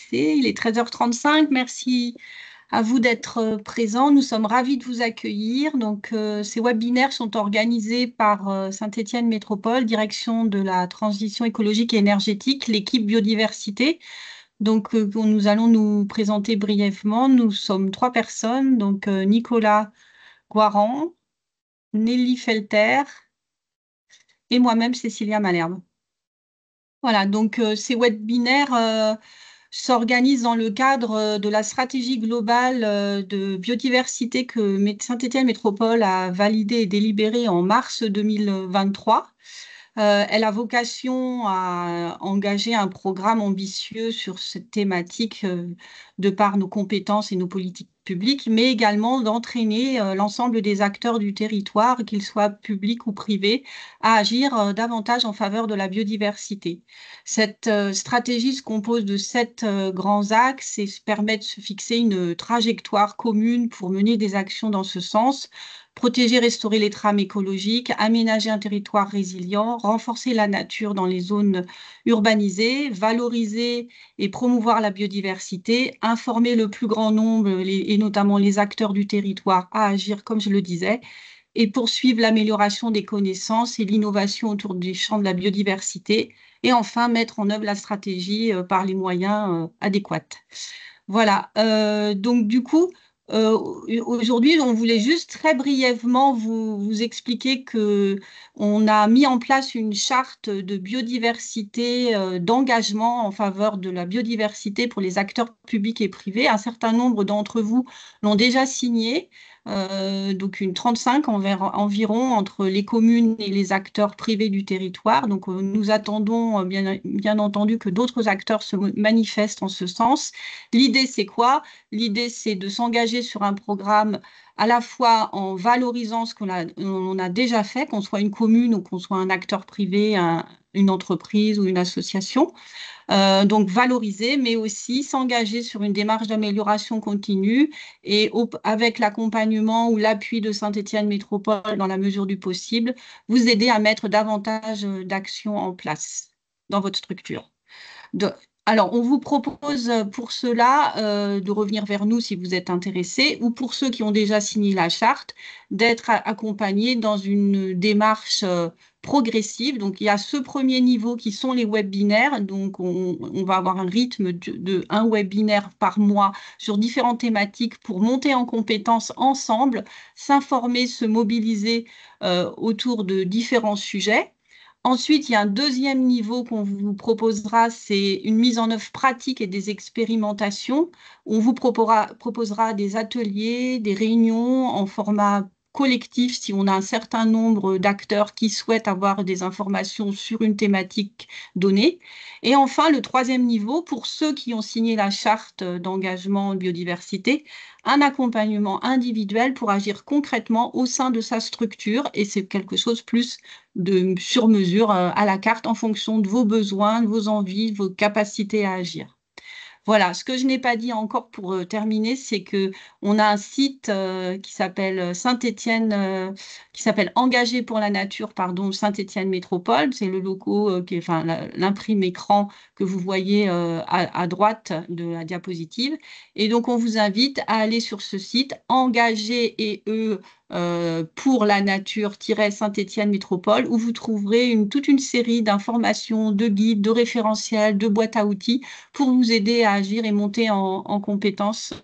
commencer. Il est 13h35. Merci à vous d'être présents. Nous sommes ravis de vous accueillir. Donc, ces webinaires sont organisés par Saint-Étienne Métropole, direction de la transition écologique et énergétique, l'équipe biodiversité. Donc, nous allons nous présenter brièvement. Nous sommes 3 personnes, donc Nicolas Guaran, Nelly Felter et moi-même, Cécilia Malherbe. Voilà, donc ces webinaires s'organisent dans le cadre de la stratégie globale de biodiversité que Saint-Étienne Métropole a validée et délibérée en mars 2023. Elle a vocation à engager un programme ambitieux sur cette thématique de par nos compétences et nos politiques publiques, mais également d'entraîner l'ensemble des acteurs du territoire, qu'ils soient publics ou privés, à agir davantage en faveur de la biodiversité. Cette stratégie se compose de 7 grands axes et permet de se fixer une trajectoire commune pour mener des actions dans ce sens. Protéger, restaurer les trames écologiques, aménager un territoire résilient, renforcer la nature dans les zones urbanisées, valoriser et promouvoir la biodiversité, informer le plus grand nombre et notamment les acteurs du territoire à agir, comme je le disais, et poursuivre l'amélioration des connaissances et l'innovation autour du champ de la biodiversité, et enfin mettre en œuvre la stratégie par les moyens adéquats. Voilà, donc du coup, aujourd'hui, on voulait juste très brièvement vous expliquer que on a mis en place une charte de biodiversité, d'engagement en faveur de la biodiversité pour les acteurs publics et privés. Un certain nombre d'entre vous l'ont déjà signée, donc une 35 environ entre les communes et les acteurs privés du territoire. Donc nous attendons bien entendu que d'autres acteurs se manifestent en ce sens. L'idée, c'est quoi? L'idée, c'est de s'engager sur un programme à la fois en valorisant ce qu'on a déjà fait, qu'on soit une commune ou qu'on soit un acteur privé, une entreprise ou une association. Donc valoriser, mais aussi s'engager sur une démarche d'amélioration continue et avec l'accompagnement ou l'appui de Saint-Étienne Métropole dans la mesure du possible, vous aider à mettre davantage d'actions en place dans votre structure. Alors, on vous propose pour cela de revenir vers nous si vous êtes intéressé, ou pour ceux qui ont déjà signé la charte, d'être accompagnés dans une démarche progressive. Donc, il y a ce premier niveau qui sont les webinaires. Donc, on va avoir un rythme de un webinaire par mois sur différentes thématiques pour monter en compétences ensemble, s'informer, se mobiliser autour de différents sujets. Ensuite, il y a un deuxième niveau qu'on vous proposera, c'est une mise en œuvre pratique et des expérimentations. On vous proposera des ateliers, des réunions en format collectif si on a un certain nombre d'acteurs qui souhaitent avoir des informations sur une thématique donnée. Et enfin, le troisième niveau, pour ceux qui ont signé la charte d'engagement biodiversité, un accompagnement individuel pour agir concrètement au sein de sa structure. Et c'est quelque chose plus de sur mesure à la carte en fonction de vos besoins, de vos envies, de vos capacités à agir. Voilà, ce que je n'ai pas dit encore pour terminer, c'est que on a un site qui s'appelle Saint-Étienne, qui s'appelle Engagé pour la nature, pardon, Saint-Étienne Métropole. C'est le logo, enfin l'imprime écran que vous voyez à droite de la diapositive. Et donc, on vous invite à aller sur ce site, Engagé et eux pour la nature-Saint-Étienne Métropole, où vous trouverez toute une série d'informations, de guides, de référentiels, de boîtes à outils pour vous aider à agir et monter en compétences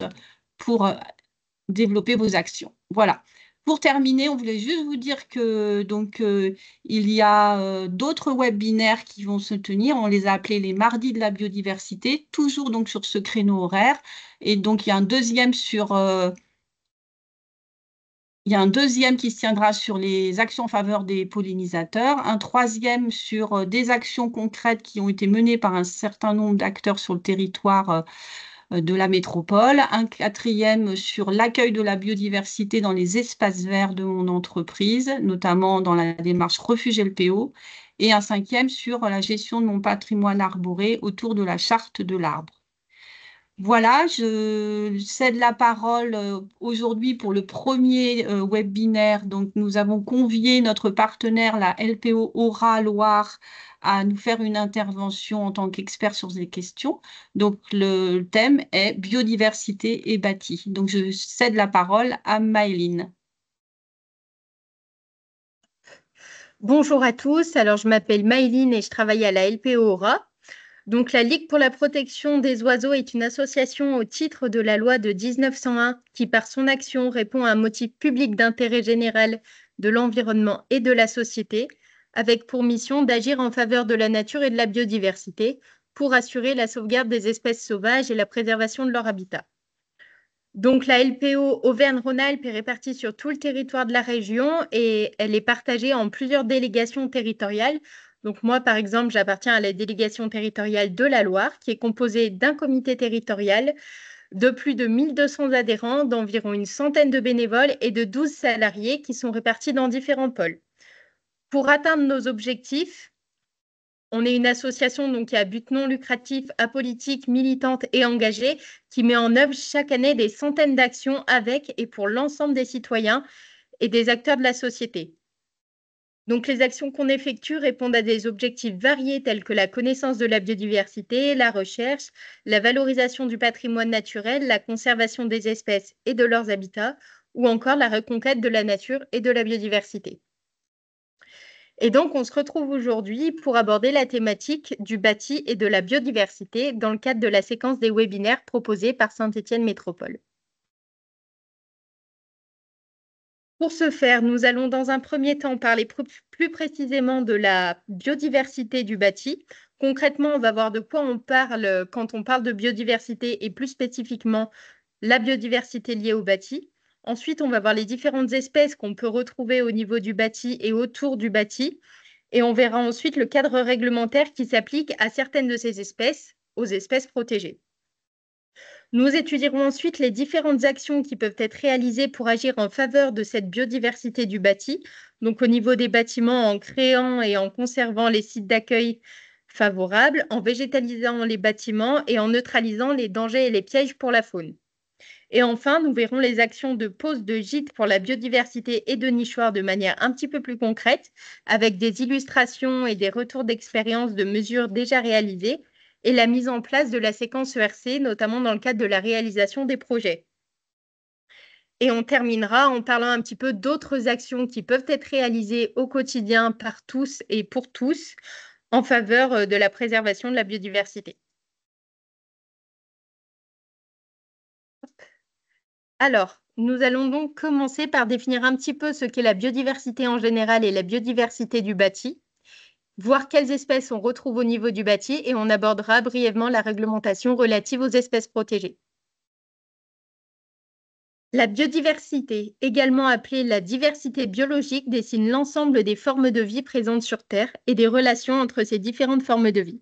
pour développer vos actions. Voilà. Pour terminer, on voulait juste vous dire que il y a d'autres webinaires qui vont se tenir. On les a appelés les mardis de la biodiversité, toujours donc sur ce créneau horaire. Et donc il y a un deuxième qui se tiendra sur les actions en faveur des pollinisateurs, un troisième sur des actions concrètes qui ont été menées par un certain nombre d'acteurs sur le territoire de la métropole, un quatrième sur l'accueil de la biodiversité dans les espaces verts de mon entreprise, notamment dans la démarche Refuge LPO, et un cinquième sur la gestion de mon patrimoine arboré autour de la charte de l'arbre. Voilà, je cède la parole aujourd'hui pour le premier webinaire. Donc, nous avons convié notre partenaire, la LPO Aura Loire, à nous faire une intervention en tant qu'expert sur ces questions. Donc, le thème est biodiversité et bâti. Donc, je cède la parole à Maëline. Bonjour à tous, alors je m'appelle Maëline et je travaille à la LPO Aura. Donc la Ligue pour la protection des oiseaux est une association au titre de la loi de 1901 qui par son action répond à un motif public d'intérêt général de l'environnement et de la société, avec pour mission d'agir en faveur de la nature et de la biodiversité pour assurer la sauvegarde des espèces sauvages et la préservation de leur habitat. Donc, la LPO Auvergne-Rhône-Alpes est répartie sur tout le territoire de la région et elle est partagée en plusieurs délégations territoriales. Donc, moi, par exemple, j'appartiens à la délégation territoriale de la Loire, qui est composée d'un comité territorial de plus de 1200 adhérents, d'environ une centaine de bénévoles et de 12 salariés qui sont répartis dans différents pôles. Pour atteindre nos objectifs, on est une association donc, qui a but non lucratif, apolitique, militante et engagée, qui met en œuvre chaque année des centaines d'actions avec et pour l'ensemble des citoyens et des acteurs de la société. Donc, les actions qu'on effectue répondent à des objectifs variés tels que la connaissance de la biodiversité, la recherche, la valorisation du patrimoine naturel, la conservation des espèces et de leurs habitats, ou encore la reconquête de la nature et de la biodiversité. Et donc, on se retrouve aujourd'hui pour aborder la thématique du bâti et de la biodiversité dans le cadre de la séquence des webinaires proposés par Saint-Étienne Métropole. Pour ce faire, nous allons dans un premier temps parler plus précisément de la biodiversité du bâti. Concrètement, on va voir de quoi on parle quand on parle de biodiversité et plus spécifiquement la biodiversité liée au bâti. Ensuite, on va voir les différentes espèces qu'on peut retrouver au niveau du bâti et autour du bâti. Et on verra ensuite le cadre réglementaire qui s'applique à certaines de ces espèces, aux espèces protégées. Nous étudierons ensuite les différentes actions qui peuvent être réalisées pour agir en faveur de cette biodiversité du bâti, donc au niveau des bâtiments en créant et en conservant les sites d'accueil favorables, en végétalisant les bâtiments et en neutralisant les dangers et les pièges pour la faune. Et enfin, nous verrons les actions de pose de gîtes pour la biodiversité et de nichoirs de manière un petit peu plus concrète, avec des illustrations et des retours d'expérience de mesures déjà réalisées et la mise en place de la séquence ERC, notamment dans le cadre de la réalisation des projets. Et on terminera en parlant un petit peu d'autres actions qui peuvent être réalisées au quotidien par tous et pour tous en faveur de la préservation de la biodiversité. Alors, nous allons donc commencer par définir un petit peu ce qu'est la biodiversité en général et la biodiversité du bâti, voir quelles espèces on retrouve au niveau du bâti et on abordera brièvement la réglementation relative aux espèces protégées. La biodiversité, également appelée la diversité biologique, dessine l'ensemble des formes de vie présentes sur Terre et des relations entre ces différentes formes de vie.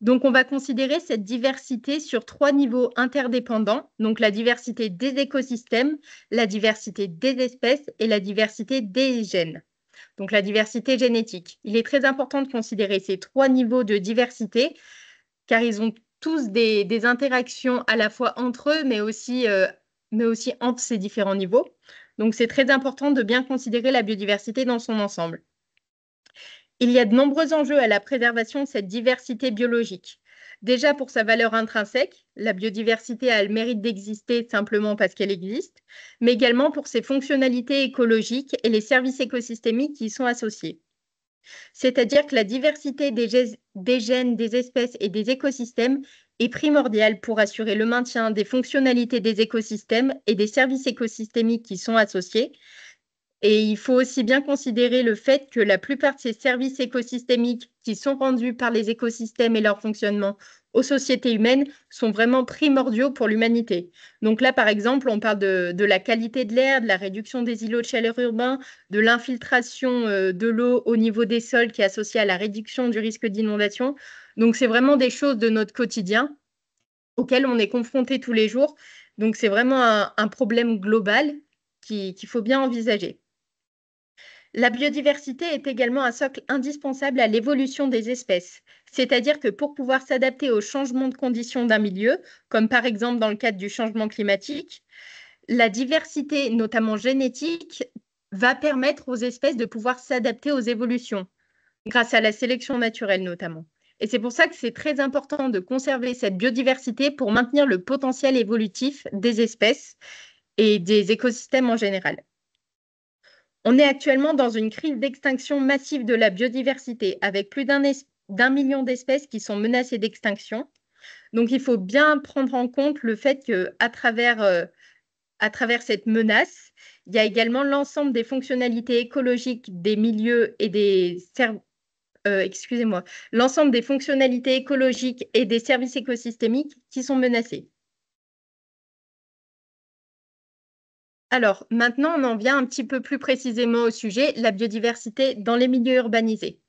Donc, on va considérer cette diversité sur 3 niveaux interdépendants, donc la diversité des écosystèmes, la diversité des espèces et la diversité des gènes, donc la diversité génétique. Il est très important de considérer ces 3 niveaux de diversité car ils ont tous des interactions à la fois entre eux, mais aussi entre ces différents niveaux. Donc, c'est très important de bien considérer la biodiversité dans son ensemble. Il y a de nombreux enjeux à la préservation de cette diversité biologique. Déjà pour sa valeur intrinsèque, la biodiversité a le mérite d'exister simplement parce qu'elle existe, mais également pour ses fonctionnalités écologiques et les services écosystémiques qui y sont associés. C'est-à-dire que la diversité des gènes, des espèces et des écosystèmes est primordiale pour assurer le maintien des fonctionnalités des écosystèmes et des services écosystémiques qui sont associés. Et il faut aussi bien considérer le fait que la plupart de ces services écosystémiques qui sont rendus par les écosystèmes et leur fonctionnement aux sociétés humaines sont vraiment primordiaux pour l'humanité. Donc là, par exemple, on parle de la qualité de l'air, de la réduction des îlots de chaleur urbains, de l'infiltration de l'eau au niveau des sols qui est associée à la réduction du risque d'inondation. Donc c'est vraiment des choses de notre quotidien auxquelles on est confronté tous les jours. Donc c'est vraiment un problème global qu'il faut bien envisager. La biodiversité est également un socle indispensable à l'évolution des espèces, c'est-à-dire que pour pouvoir s'adapter aux changements de conditions d'un milieu, comme par exemple dans le cadre du changement climatique, la diversité, notamment génétique, va permettre aux espèces de pouvoir s'adapter aux évolutions, grâce à la sélection naturelle notamment. Et c'est pour ça que c'est très important de conserver cette biodiversité pour maintenir le potentiel évolutif des espèces et des écosystèmes en général. On est actuellement dans une crise d'extinction massive de la biodiversité, avec plus d'un million d'espèces qui sont menacées d'extinction. Donc, il faut bien prendre en compte le fait qu'à à travers cette menace, il y a également l'ensemble des fonctionnalités écologiques des milieux et l'ensemble des fonctionnalités écologiques et des services écosystémiques qui sont menacés. Alors, maintenant, on en vient un petit peu plus précisément au sujet, la biodiversité dans les milieux urbanisés.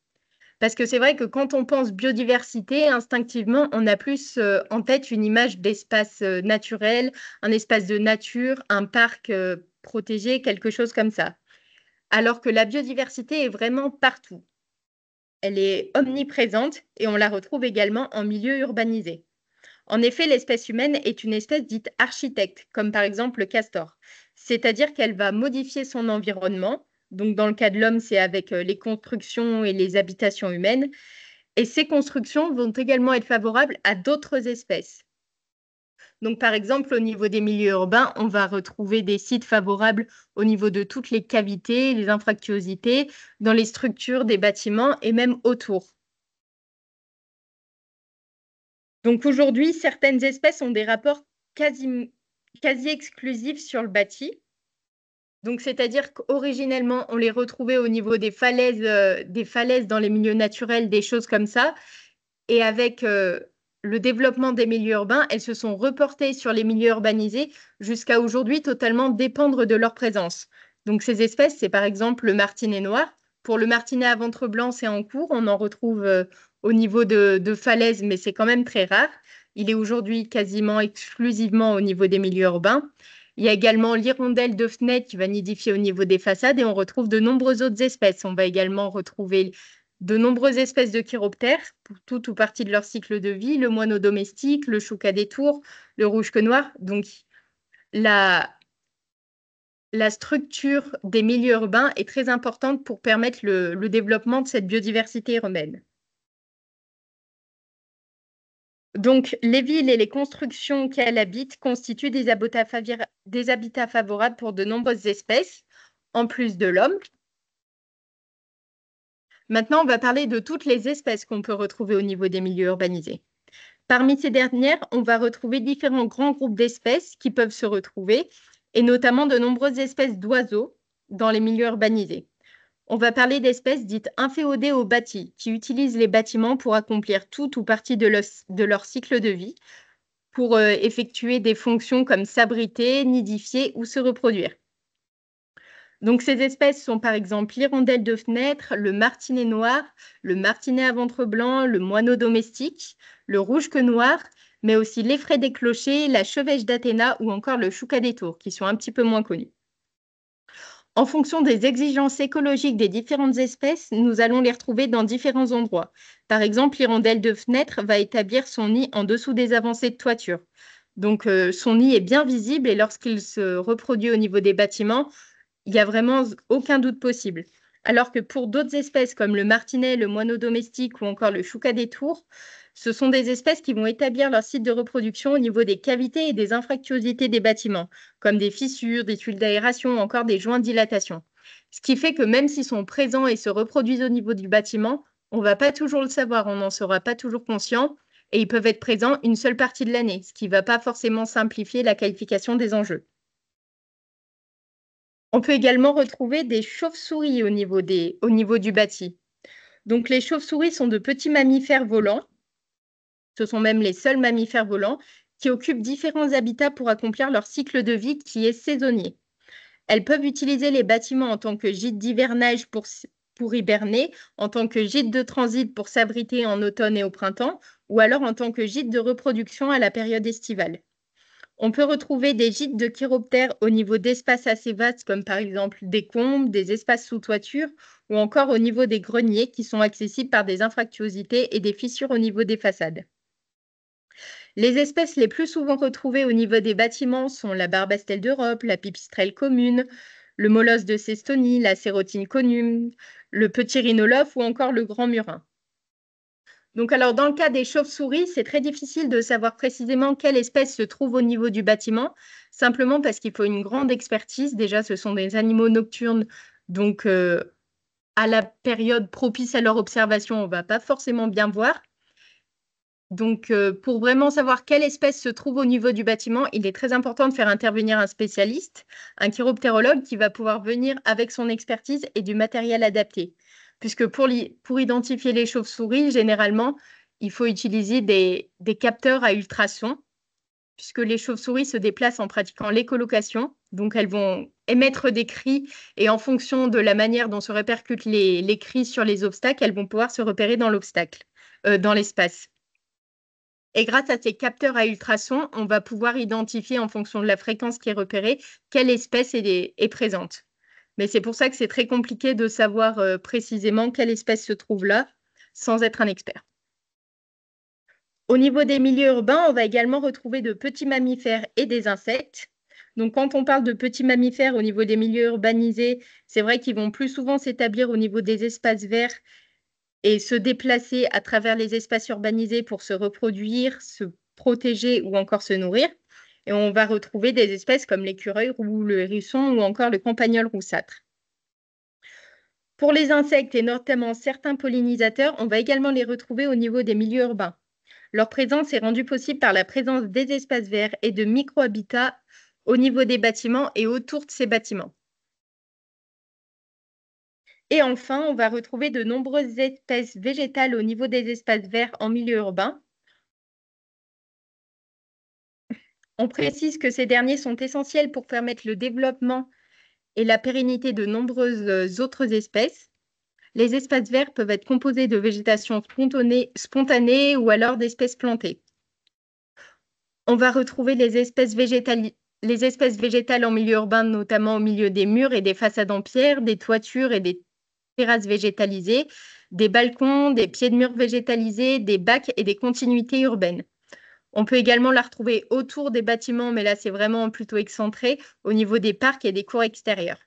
Parce que c'est vrai que quand on pense biodiversité, instinctivement, on a plus en tête une image d'espace naturel, un espace de nature, un parc protégé, quelque chose comme ça. Alors que la biodiversité est vraiment partout. Elle est omniprésente et on la retrouve également en milieu urbanisé. En effet, l'espèce humaine est une espèce dite architecte, comme par exemple le castor. C'est-à-dire qu'elle va modifier son environnement. Donc, dans le cas de l'homme, c'est avec les constructions et les habitations humaines. Et ces constructions vont également être favorables à d'autres espèces. Donc, par exemple, au niveau des milieux urbains, on va retrouver des sites favorables au niveau de toutes les cavités, les anfractuosités, dans les structures des bâtiments et même autour. Donc aujourd'hui, certaines espèces ont des rapports quasi exclusifs sur le bâti. Donc, c'est-à-dire qu'originellement, on les retrouvait au niveau des falaises dans les milieux naturels, des choses comme ça. Et avec le développement des milieux urbains, elles se sont reportées sur les milieux urbanisés jusqu'à aujourd'hui totalement dépendre de leur présence. Donc, ces espèces, c'est par exemple le martinet noir. Pour le martinet à ventre blanc, c'est en cours. On en retrouve au niveau de falaises, mais c'est quand même très rare. Il est aujourd'hui quasiment exclusivement au niveau des milieux urbains. Il y a également l'hirondelle de fenêtre qui va nidifier au niveau des façades et on retrouve de nombreuses autres espèces. On va également retrouver de nombreuses espèces de chiroptères, pour toute ou partie de leur cycle de vie, le moineau domestique, le choucas des tours, le rouge-queue noir. Donc, la structure des milieux urbains est très importante pour permettre le développement de cette biodiversité urbaine. Donc, les villes et les constructions qu'elles habitent constituent des habitats favorables pour de nombreuses espèces, en plus de l'homme. Maintenant, on va parler de toutes les espèces qu'on peut retrouver au niveau des milieux urbanisés. Parmi ces dernières, on va retrouver différents grands groupes d'espèces qui peuvent se retrouver, et notamment de nombreuses espèces d'oiseaux dans les milieux urbanisés. On va parler d'espèces dites inféodées aux bâtis, qui utilisent les bâtiments pour accomplir tout ou partie de leur cycle de vie, pour effectuer des fonctions comme s'abriter, nidifier ou se reproduire. Donc, ces espèces sont par exemple l'hirondelle de fenêtre, le martinet noir, le martinet à ventre blanc, le moineau domestique, le rouge-queue noir, mais aussi l'effraie des clochers, la chevêche d'Athéna ou encore le choucas des tours, qui sont un petit peu moins connus. En fonction des exigences écologiques des différentes espèces, nous allons les retrouver dans différents endroits. Par exemple, l'hirondelle de fenêtre va établir son nid en dessous des avancées de toiture. Donc, son nid est bien visible et lorsqu'il se reproduit au niveau des bâtiments, il n'y a vraiment aucun doute possible. Alors que pour d'autres espèces comme le martinet, le moineau domestique ou encore le choucas des tours, ce sont des espèces qui vont établir leur site de reproduction au niveau des cavités et des anfractuosités des bâtiments, comme des fissures, des tuiles d'aération ou encore des joints de dilatation. Ce qui fait que même s'ils sont présents et se reproduisent au niveau du bâtiment, on ne va pas toujours le savoir, on n'en sera pas toujours conscient et ils peuvent être présents une seule partie de l'année, ce qui ne va pas forcément simplifier la qualification des enjeux. On peut également retrouver des chauves-souris au niveau du bâti. Donc, les chauves-souris sont de petits mammifères volants. Ce sont même les seuls mammifères volants qui occupent différents habitats pour accomplir leur cycle de vie qui est saisonnier. Elles peuvent utiliser les bâtiments en tant que gîte d'hivernage pour hiberner, en tant que gîte de transit pour s'abriter en automne et au printemps, ou alors en tant que gîte de reproduction à la période estivale. On peut retrouver des gîtes de chiroptères au niveau d'espaces assez vastes, comme par exemple des combes, des espaces sous toiture, ou encore au niveau des greniers qui sont accessibles par des infractuosités et des fissures au niveau des façades. Les espèces les plus souvent retrouvées au niveau des bâtiments sont la barbastelle d'Europe, la pipistrelle commune, le molosse de Cestonie, la sérotine commune, le petit rhinolophe ou encore le grand murin. Donc alors dans le cas des chauves-souris, c'est très difficile de savoir précisément quelle espèce se trouve au niveau du bâtiment, simplement parce qu'il faut une grande expertise. Déjà, ce sont des animaux nocturnes, donc à la période propice à leur observation, on ne va pas forcément bien voir. Donc, pour vraiment savoir quelle espèce se trouve au niveau du bâtiment, il est très important de faire intervenir un spécialiste, un chiroptérologue qui va pouvoir venir avec son expertise et du matériel adapté. Puisque pour identifier les chauves-souris, généralement, il faut utiliser des capteurs à ultrasons, puisque les chauves-souris se déplacent en pratiquant l'écholocation. Donc, elles vont émettre des cris et en fonction de la manière dont se répercutent les cris sur les obstacles, elles vont pouvoir se repérer dans dans l'espace. Et grâce à ces capteurs à ultrasons, on va pouvoir identifier en fonction de la fréquence qui est repérée quelle espèce est présente. Mais c'est pour ça que c'est très compliqué de savoir précisément quelle espèce se trouve là sans être un expert. Au niveau des milieux urbains, on va également retrouver de petits mammifères et des insectes. Donc, quand on parle de petits mammifères au niveau des milieux urbanisés, c'est vrai qu'ils vont plus souvent s'établir au niveau des espaces verts et se déplacer à travers les espaces urbanisés pour se reproduire, se protéger ou encore se nourrir. Et on va retrouver des espèces comme l'écureuil ou le hérisson ou encore le campagnol roussâtre. Pour les insectes et notamment certains pollinisateurs, on va également les retrouver au niveau des milieux urbains. Leur présence est rendue possible par la présence des espaces verts et de micro-habitats au niveau des bâtiments et autour de ces bâtiments. Et enfin, on va retrouver de nombreuses espèces végétales au niveau des espaces verts en milieu urbain. On précise que ces derniers sont essentiels pour permettre le développement et la pérennité de nombreuses autres espèces. Les espaces verts peuvent être composés de végétation spontanée ou alors d'espèces plantées. On va retrouver les espèces végétales en milieu urbain, notamment au milieu des murs et des façades en pierre, des toitures et des terrasses végétalisées, des balcons, des pieds de murs végétalisés, des bacs et des continuités urbaines. On peut également la retrouver autour des bâtiments, mais là, c'est vraiment plutôt excentré, au niveau des parcs et des cours extérieurs.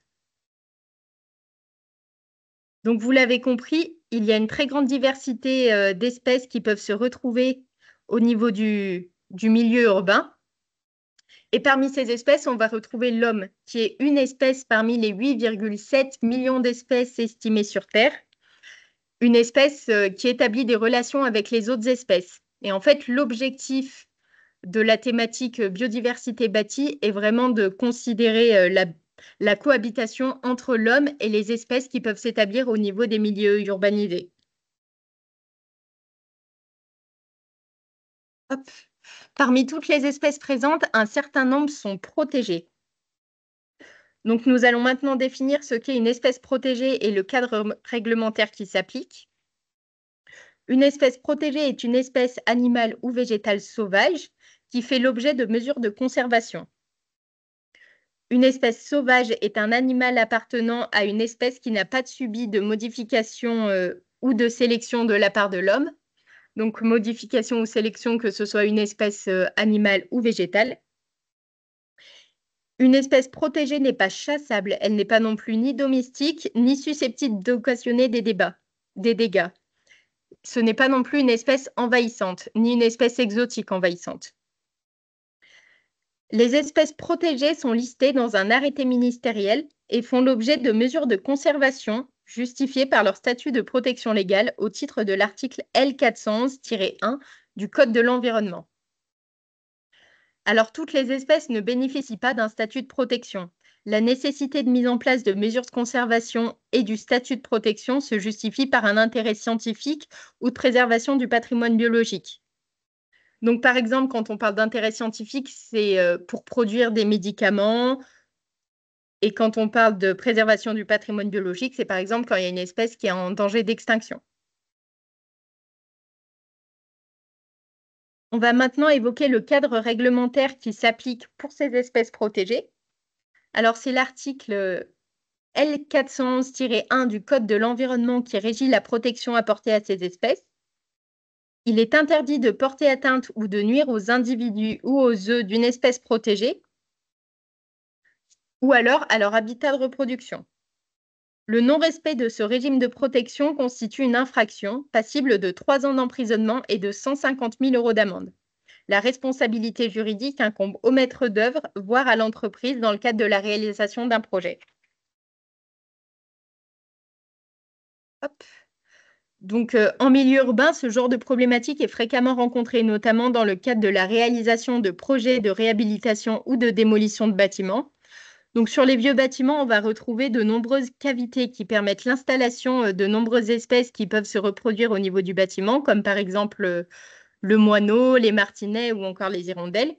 Donc, vous l'avez compris, il y a une très grande diversité d'espèces qui peuvent se retrouver au niveau du milieu urbain. Et parmi ces espèces, on va retrouver l'homme, qui est une espèce parmi les 8,7 millions d'espèces estimées sur Terre. Une espèce qui établit des relations avec les autres espèces. Et en fait, l'objectif de la thématique biodiversité bâtie est vraiment de considérer la cohabitation entre l'homme et les espèces qui peuvent s'établir au niveau des milieux urbanisés. Hop. Parmi toutes les espèces présentes, un certain nombre sont protégées. Donc, nous allons maintenant définir ce qu'est une espèce protégée et le cadre réglementaire qui s'applique. Une espèce protégée est une espèce animale ou végétale sauvage qui fait l'objet de mesures de conservation. Une espèce sauvage est un animal appartenant à une espèce qui n'a pas subi de modification ou de sélection de la part de l'homme. Donc, modification ou sélection, que ce soit une espèce animale ou végétale. Une espèce protégée n'est pas chassable, elle n'est pas non plus ni domestique, ni susceptible d'occasionner des dégâts. Ce n'est pas non plus une espèce envahissante, ni une espèce exotique envahissante. Les espèces protégées sont listées dans un arrêté ministériel et font l'objet de mesures de conservation justifiées par leur statut de protection légale au titre de l'article L411-1 du Code de l'environnement. Alors, toutes les espèces ne bénéficient pas d'un statut de protection. La nécessité de mise en place de mesures de conservation et du statut de protection se justifie par un intérêt scientifique ou de préservation du patrimoine biologique. Donc, par exemple, quand on parle d'intérêt scientifique, c'est pour produire des médicaments. Et quand on parle de préservation du patrimoine biologique, c'est par exemple quand il y a une espèce qui est en danger d'extinction. On va maintenant évoquer le cadre réglementaire qui s'applique pour ces espèces protégées. Alors, c'est l'article L411-1 du Code de l'environnement qui régit la protection apportée à ces espèces. Il est interdit de porter atteinte ou de nuire aux individus ou aux œufs d'une espèce protégée ou alors à leur habitat de reproduction. Le non-respect de ce régime de protection constitue une infraction passible de 3 ans d'emprisonnement et de 150 000 € d'amende. La responsabilité juridique incombe au maître d'œuvre, voire à l'entreprise dans le cadre de la réalisation d'un projet. Hop. Donc, en milieu urbain, ce genre de problématique est fréquemment rencontrée, notamment dans le cadre de la réalisation de projets de réhabilitation ou de démolition de bâtiments. Donc, sur les vieux bâtiments, on va retrouver de nombreuses cavités qui permettent l'installation de nombreuses espèces qui peuvent se reproduire au niveau du bâtiment, comme par exemple le moineau, les martinets ou encore les hirondelles.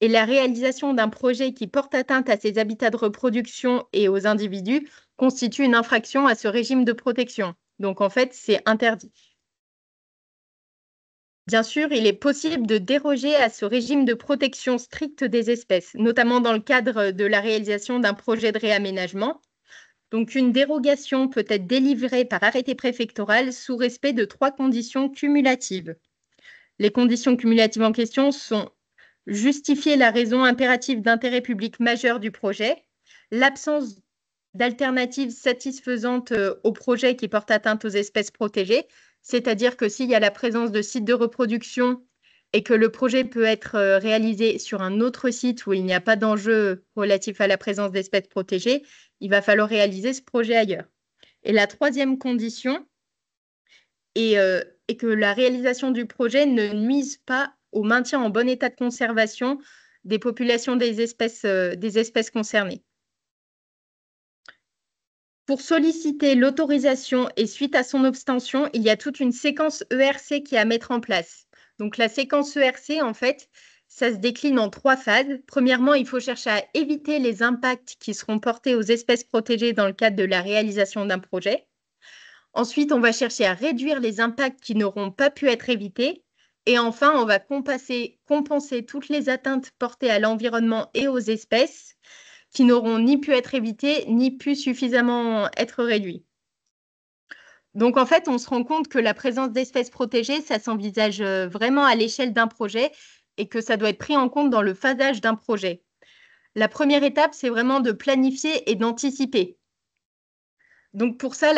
Et la réalisation d'un projet qui porte atteinte à ces habitats de reproduction et aux individus constitue une infraction à ce régime de protection. Donc, en fait, c'est interdit. Bien sûr, il est possible de déroger à ce régime de protection stricte des espèces, notamment dans le cadre de la réalisation d'un projet de réaménagement. Donc, une dérogation peut être délivrée par arrêté préfectoral sous respect de 3 conditions cumulatives. Les conditions cumulatives en question sont justifier la raison impérative d'intérêt public majeur du projet, l'absence d'alternatives satisfaisantes au projet qui porte atteinte aux espèces protégées, c'est-à-dire que s'il y a la présence de sites de reproduction et que le projet peut être réalisé sur un autre site où il n'y a pas d'enjeu relatif à la présence d'espèces protégées, il va falloir réaliser ce projet ailleurs. Et la troisième condition est que la réalisation du projet ne nuise pas au maintien en bon état de conservation des populations des espèces concernées. Pour solliciter l'autorisation et suite à son obtention, il y a toute une séquence ERC qui est à mettre en place. Donc la séquence ERC, en fait, ça se décline en 3 phases. Premièrement, il faut chercher à éviter les impacts qui seront portés aux espèces protégées dans le cadre de la réalisation d'un projet. Ensuite, on va chercher à réduire les impacts qui n'auront pas pu être évités. Et enfin, on va compenser toutes les atteintes portées à l'environnement et aux espèces qui n'auront ni pu être évitées, ni pu suffisamment être réduites. Donc, en fait, on se rend compte que la présence d'espèces protégées, ça s'envisage vraiment à l'échelle d'un projet et que ça doit être pris en compte dans le phasage d'un projet. La première étape, c'est vraiment de planifier et d'anticiper. Donc, pour ça,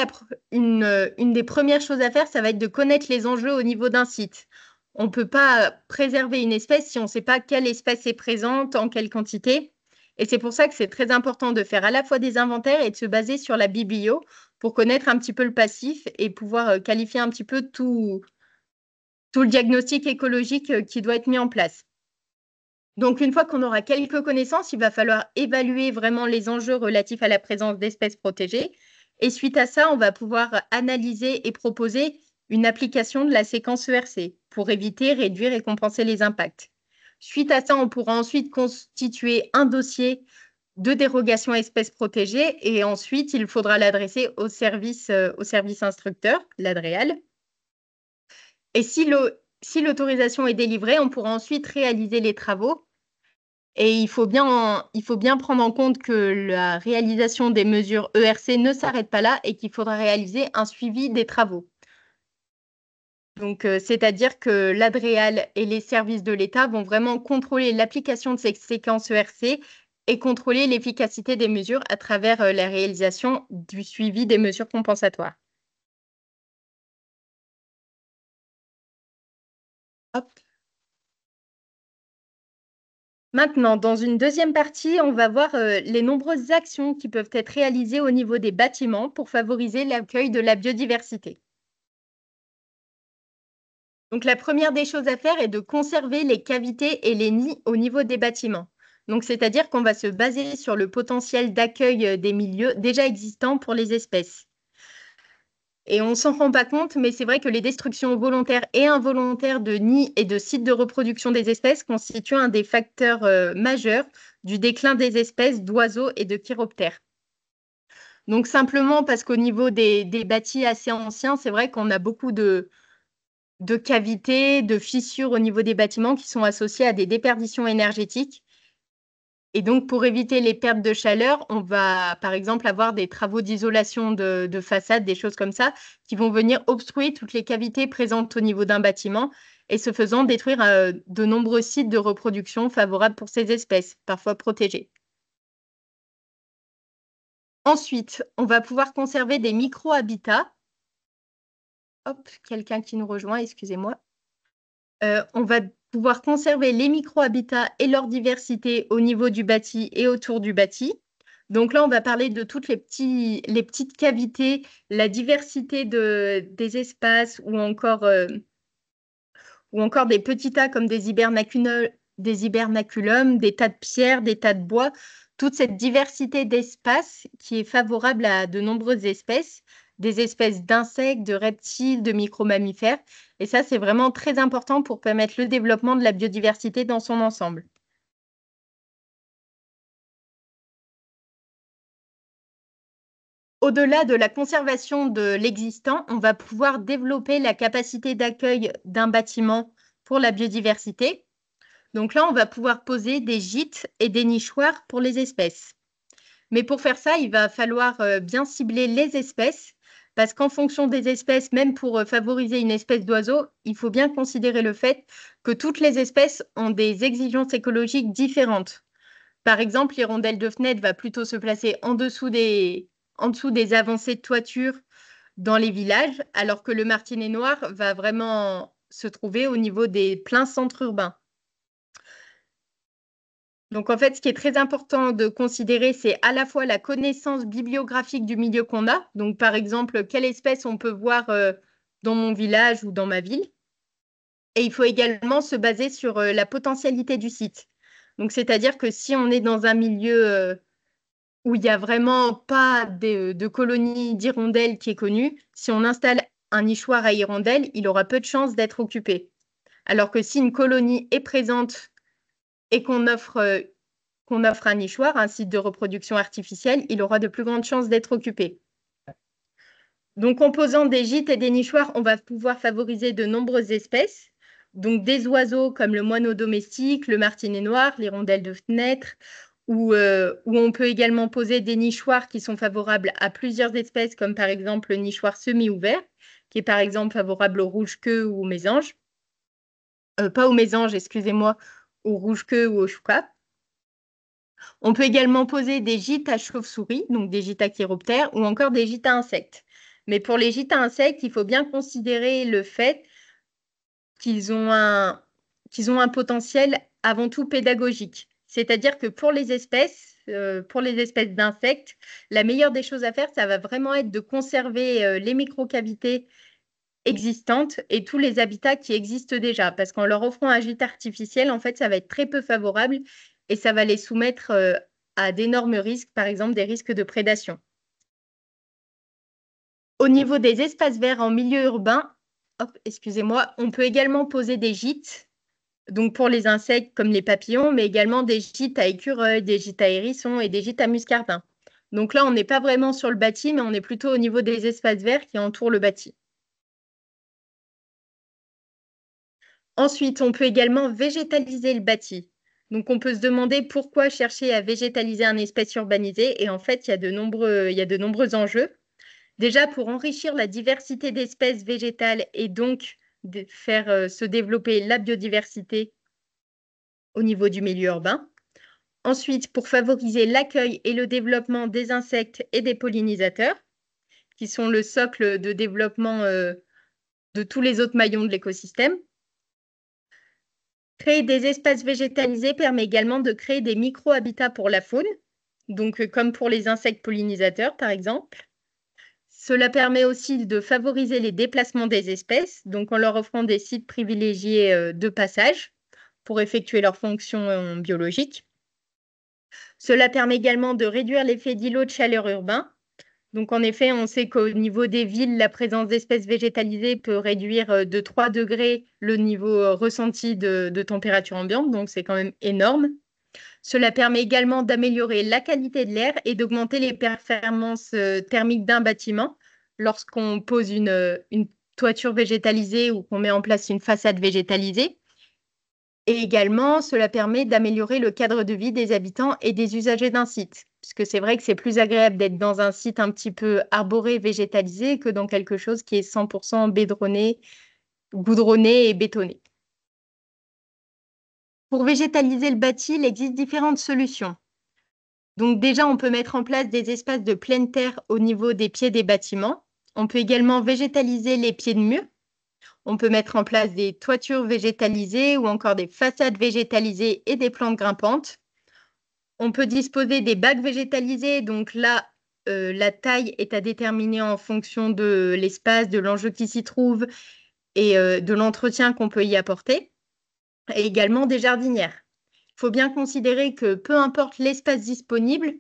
une des premières choses à faire, ça va être de connaître les enjeux au niveau d'un site. On ne peut pas préserver une espèce si on ne sait pas quelle espèce est présente, en quelle quantité. Et c'est pour ça que c'est très important de faire à la fois des inventaires et de se baser sur la biblio pour connaître un petit peu le passif et pouvoir qualifier un petit peu tout le diagnostic écologique qui doit être mis en place. Donc, une fois qu'on aura quelques connaissances, il va falloir évaluer vraiment les enjeux relatifs à la présence d'espèces protégées. Et suite à ça, on va pouvoir analyser et proposer une application de la séquence ERC pour éviter, réduire et compenser les impacts. Suite à ça, on pourra ensuite constituer un dossier de dérogation à espèces protégées et ensuite, il faudra l'adresser au service instructeur, l'ADREAL. Et si l'autorisation est délivrée, on pourra ensuite réaliser les travaux. Et il faut bien prendre en compte que la réalisation des mesures ERC ne s'arrête pas là et qu'il faudra réaliser un suivi des travaux. Donc, c'est-à-dire que l'ADREAL et les services de l'État vont vraiment contrôler l'application de ces séquences ERC et contrôler l'efficacité des mesures à travers la réalisation du suivi des mesures compensatoires. Hop. Maintenant, dans une deuxième partie, on va voir les nombreuses actions qui peuvent être réalisées au niveau des bâtiments pour favoriser l'accueil de la biodiversité. Donc, la première des choses à faire est de conserver les cavités et les nids au niveau des bâtiments. Donc, c'est-à-dire qu'on va se baser sur le potentiel d'accueil des milieux déjà existants pour les espèces. Et on ne s'en rend pas compte, mais c'est vrai que les destructions volontaires et involontaires de nids et de sites de reproduction des espèces constituent un des facteurs majeurs du déclin des espèces d'oiseaux et de chiroptères. Donc simplement parce qu'au niveau des bâtis assez anciens, c'est vrai qu'on a beaucoup de de cavités, de fissures au niveau des bâtiments qui sont associées à des déperditions énergétiques. Et donc, pour éviter les pertes de chaleur, on va, par exemple, avoir des travaux d'isolation de façade, des choses comme ça, qui vont venir obstruer toutes les cavités présentes au niveau d'un bâtiment et ce faisant détruire de nombreux sites de reproduction favorables pour ces espèces, parfois protégées. Ensuite, on va pouvoir conserver des micro-habitats. Hop, quelqu'un qui nous rejoint, excusez-moi. On va pouvoir conserver les micro-habitats et leur diversité au niveau du bâti et autour du bâti. Donc là, on va parler de toutes les petites cavités, la diversité des espaces ou encore des petits tas comme des hibernaculums, des tas de pierres, des tas de bois, toute cette diversité d'espaces qui est favorable à de nombreuses espèces, des espèces d'insectes, de reptiles, de micro-mammifères. Et ça, c'est vraiment très important pour permettre le développement de la biodiversité dans son ensemble. Au-delà de la conservation de l'existant, on va pouvoir développer la capacité d'accueil d'un bâtiment pour la biodiversité. Donc là, on va pouvoir poser des gîtes et des nichoirs pour les espèces. Mais pour faire ça, il va falloir bien cibler les espèces, parce qu'en fonction des espèces, même pour favoriser une espèce d'oiseau, il faut bien considérer le fait que toutes les espèces ont des exigences écologiques différentes. Par exemple, l'hirondelle de fenêtre va plutôt se placer en dessous des avancées de toiture dans les villages, alors que le martinet noir va vraiment se trouver au niveau des pleins centres urbains. Donc, en fait, ce qui est très important de considérer, c'est à la fois la connaissance bibliographique du milieu qu'on a. Donc, par exemple, quelle espèce on peut voir dans mon village ou dans ma ville. Et il faut également se baser sur la potentialité du site. Donc, c'est-à-dire que si on est dans un milieu où il n'y a vraiment pas de colonie d'hirondelles qui est connue, si on installe un nichoir à hirondelles, il aura peu de chances d'être occupé. Alors que si une colonie est présente et qu'on offre un nichoir, un site de reproduction artificielle, il aura de plus grandes chances d'être occupé. Donc, en posant des gîtes et des nichoirs, on va pouvoir favoriser de nombreuses espèces. Donc, des oiseaux comme le moineau domestique, le martinet noir, l'hirondelle de fenêtre, où on peut également poser des nichoirs qui sont favorables à plusieurs espèces, comme par exemple le nichoir semi-ouvert, qui est par exemple favorable aux rouge-queues ou aux mésanges. Pas aux mésanges, excusez-moi, aux rouge-queues ou aux choucas. On peut également poser des gîtes à chauves-souris, donc des gîtes à chiroptères, ou encore des gîtes à insectes. Mais pour les gîtes à insectes, il faut bien considérer le fait qu'ils ont un potentiel avant tout pédagogique. C'est-à-dire que pour les espèces d'insectes, la meilleure des choses à faire, ça va vraiment être de conserver les microcavités existantes et tous les habitats qui existent déjà. Parce qu'en leur offrant un gîte artificiel, en fait, ça va être très peu favorable et ça va les soumettre à d'énormes risques, par exemple des risques de prédation. Au niveau des espaces verts en milieu urbain, excusez-moi, on peut également poser des gîtes, donc pour les insectes comme les papillons, mais également des gîtes à écureuils, des gîtes à hérissons et des gîtes à muscardins. Donc là, on n'est pas vraiment sur le bâti, mais on est plutôt au niveau des espaces verts qui entourent le bâti. Ensuite, on peut également végétaliser le bâti. Donc, on peut se demander pourquoi chercher à végétaliser un espace urbanisé. Et en fait, il y a de nombreux enjeux. Déjà, pour enrichir la diversité d'espèces végétales et donc faire se développer la biodiversité au niveau du milieu urbain. Ensuite, pour favoriser l'accueil et le développement des insectes et des pollinisateurs, qui sont le socle de développement de tous les autres maillons de l'écosystème. Créer des espaces végétalisés permet également de créer des micro-habitats pour la faune, donc comme pour les insectes pollinisateurs, par exemple. Cela permet aussi de favoriser les déplacements des espèces, donc en leur offrant des sites privilégiés de passage pour effectuer leurs fonctions biologiques. Cela permet également de réduire l'effet d'îlot de chaleur urbain. Donc, en effet, on sait qu'au niveau des villes, la présence d'espèces végétalisées peut réduire de 3 degrés le niveau ressenti de température ambiante. Donc, c'est quand même énorme. Cela permet également d'améliorer la qualité de l'air et d'augmenter les performances thermiques d'un bâtiment lorsqu'on pose une toiture végétalisée ou qu'on met en place une façade végétalisée. Et également, cela permet d'améliorer le cadre de vie des habitants et des usagers d'un site. Puisque c'est vrai que c'est plus agréable d'être dans un site un petit peu arboré, végétalisé, que dans quelque chose qui est 100% bédronné, goudronné et bétonné. Pour végétaliser le bâti, il existe différentes solutions. Donc déjà, on peut mettre en place des espaces de pleine terre au niveau des pieds des bâtiments. On peut également végétaliser les pieds de mur. On peut mettre en place des toitures végétalisées ou encore des façades végétalisées et des plantes grimpantes. On peut disposer des bacs végétalisés. Donc là, la taille est à déterminer en fonction de l'espace, de l'enjeu qui s'y trouve et de l'entretien qu'on peut y apporter. Et également des jardinières. Il faut bien considérer que peu importe l'espace disponible,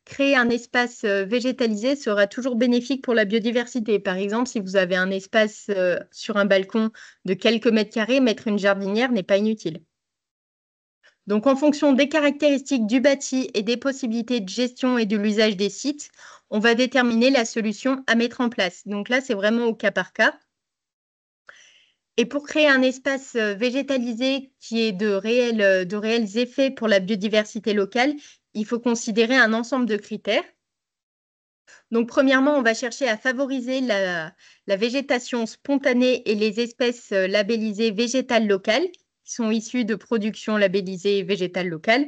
créer un espace végétalisé sera toujours bénéfique pour la biodiversité. Par exemple, si vous avez un espace sur un balcon de quelques mètres carrés, mettre une jardinière n'est pas inutile. Donc, en fonction des caractéristiques du bâti et des possibilités de gestion et de l'usage des sites, on va déterminer la solution à mettre en place. Donc là, c'est vraiment au cas par cas. Et pour créer un espace végétalisé qui ait de réels effets pour la biodiversité locale, il faut considérer un ensemble de critères. Donc, premièrement, on va chercher à favoriser la végétation spontanée et les espèces labellisées végétales locales, qui sont issues de productions labellisées végétales locales.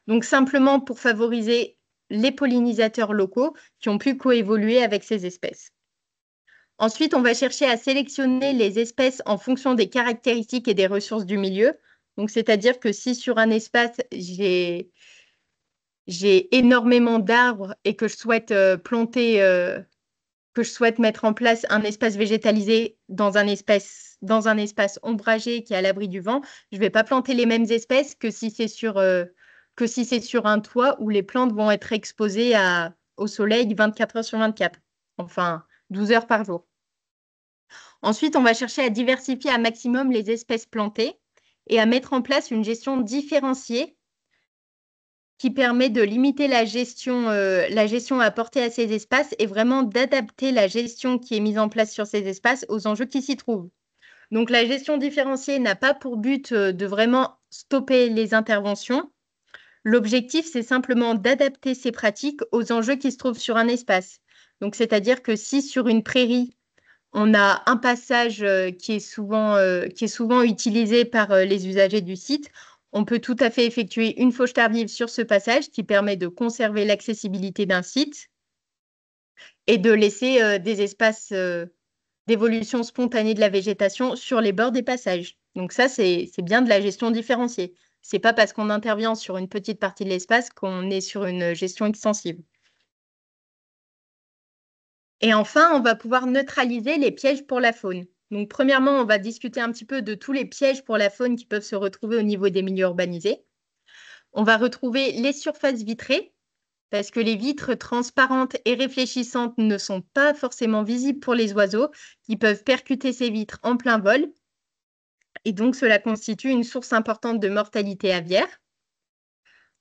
Donc, simplement pour favoriser les pollinisateurs locaux qui ont pu coévoluer avec ces espèces. Ensuite, on va chercher à sélectionner les espèces en fonction des caractéristiques et des ressources du milieu. Donc, c'est-à-dire que si sur un espace, j'ai énormément d'arbres et que je souhaite que je souhaite mettre en place un espace végétalisé dans un espace ombragé qui est à l'abri du vent, je ne vais pas planter les mêmes espèces que si c'est sur un toit où les plantes vont être exposées au soleil 24 heures sur 24, enfin 12 heures par jour. Ensuite, on va chercher à diversifier un maximum les espèces plantées et à mettre en place une gestion différenciée qui permet de limiter la gestion apportée à ces espaces et vraiment d'adapter la gestion qui est mise en place sur ces espaces aux enjeux qui s'y trouvent. Donc, la gestion différenciée n'a pas pour but de vraiment stopper les interventions. L'objectif, c'est simplement d'adapter ces pratiques aux enjeux qui se trouvent sur un espace. Donc, c'est-à-dire que si sur une prairie, on a un passage qui est souvent utilisé par les usagers du site, on peut tout à fait effectuer une fauche tardive sur ce passage qui permet de conserver l'accessibilité d'un site et de laisser des espaces d'évolution spontanée de la végétation sur les bords des passages. Donc ça, c'est bien de la gestion différenciée. Ce n'est pas parce qu'on intervient sur une petite partie de l'espace qu'on est sur une gestion extensive. Et enfin, on va pouvoir neutraliser les pièges pour la faune. Donc, premièrement, on va discuter un petit peu de tous les pièges pour la faune qui peuvent se retrouver au niveau des milieux urbanisés. On va retrouver les surfaces vitrées, parce que les vitres transparentes et réfléchissantes ne sont pas forcément visibles pour les oiseaux, qui peuvent percuter ces vitres en plein vol. Et donc, cela constitue une source importante de mortalité aviaire.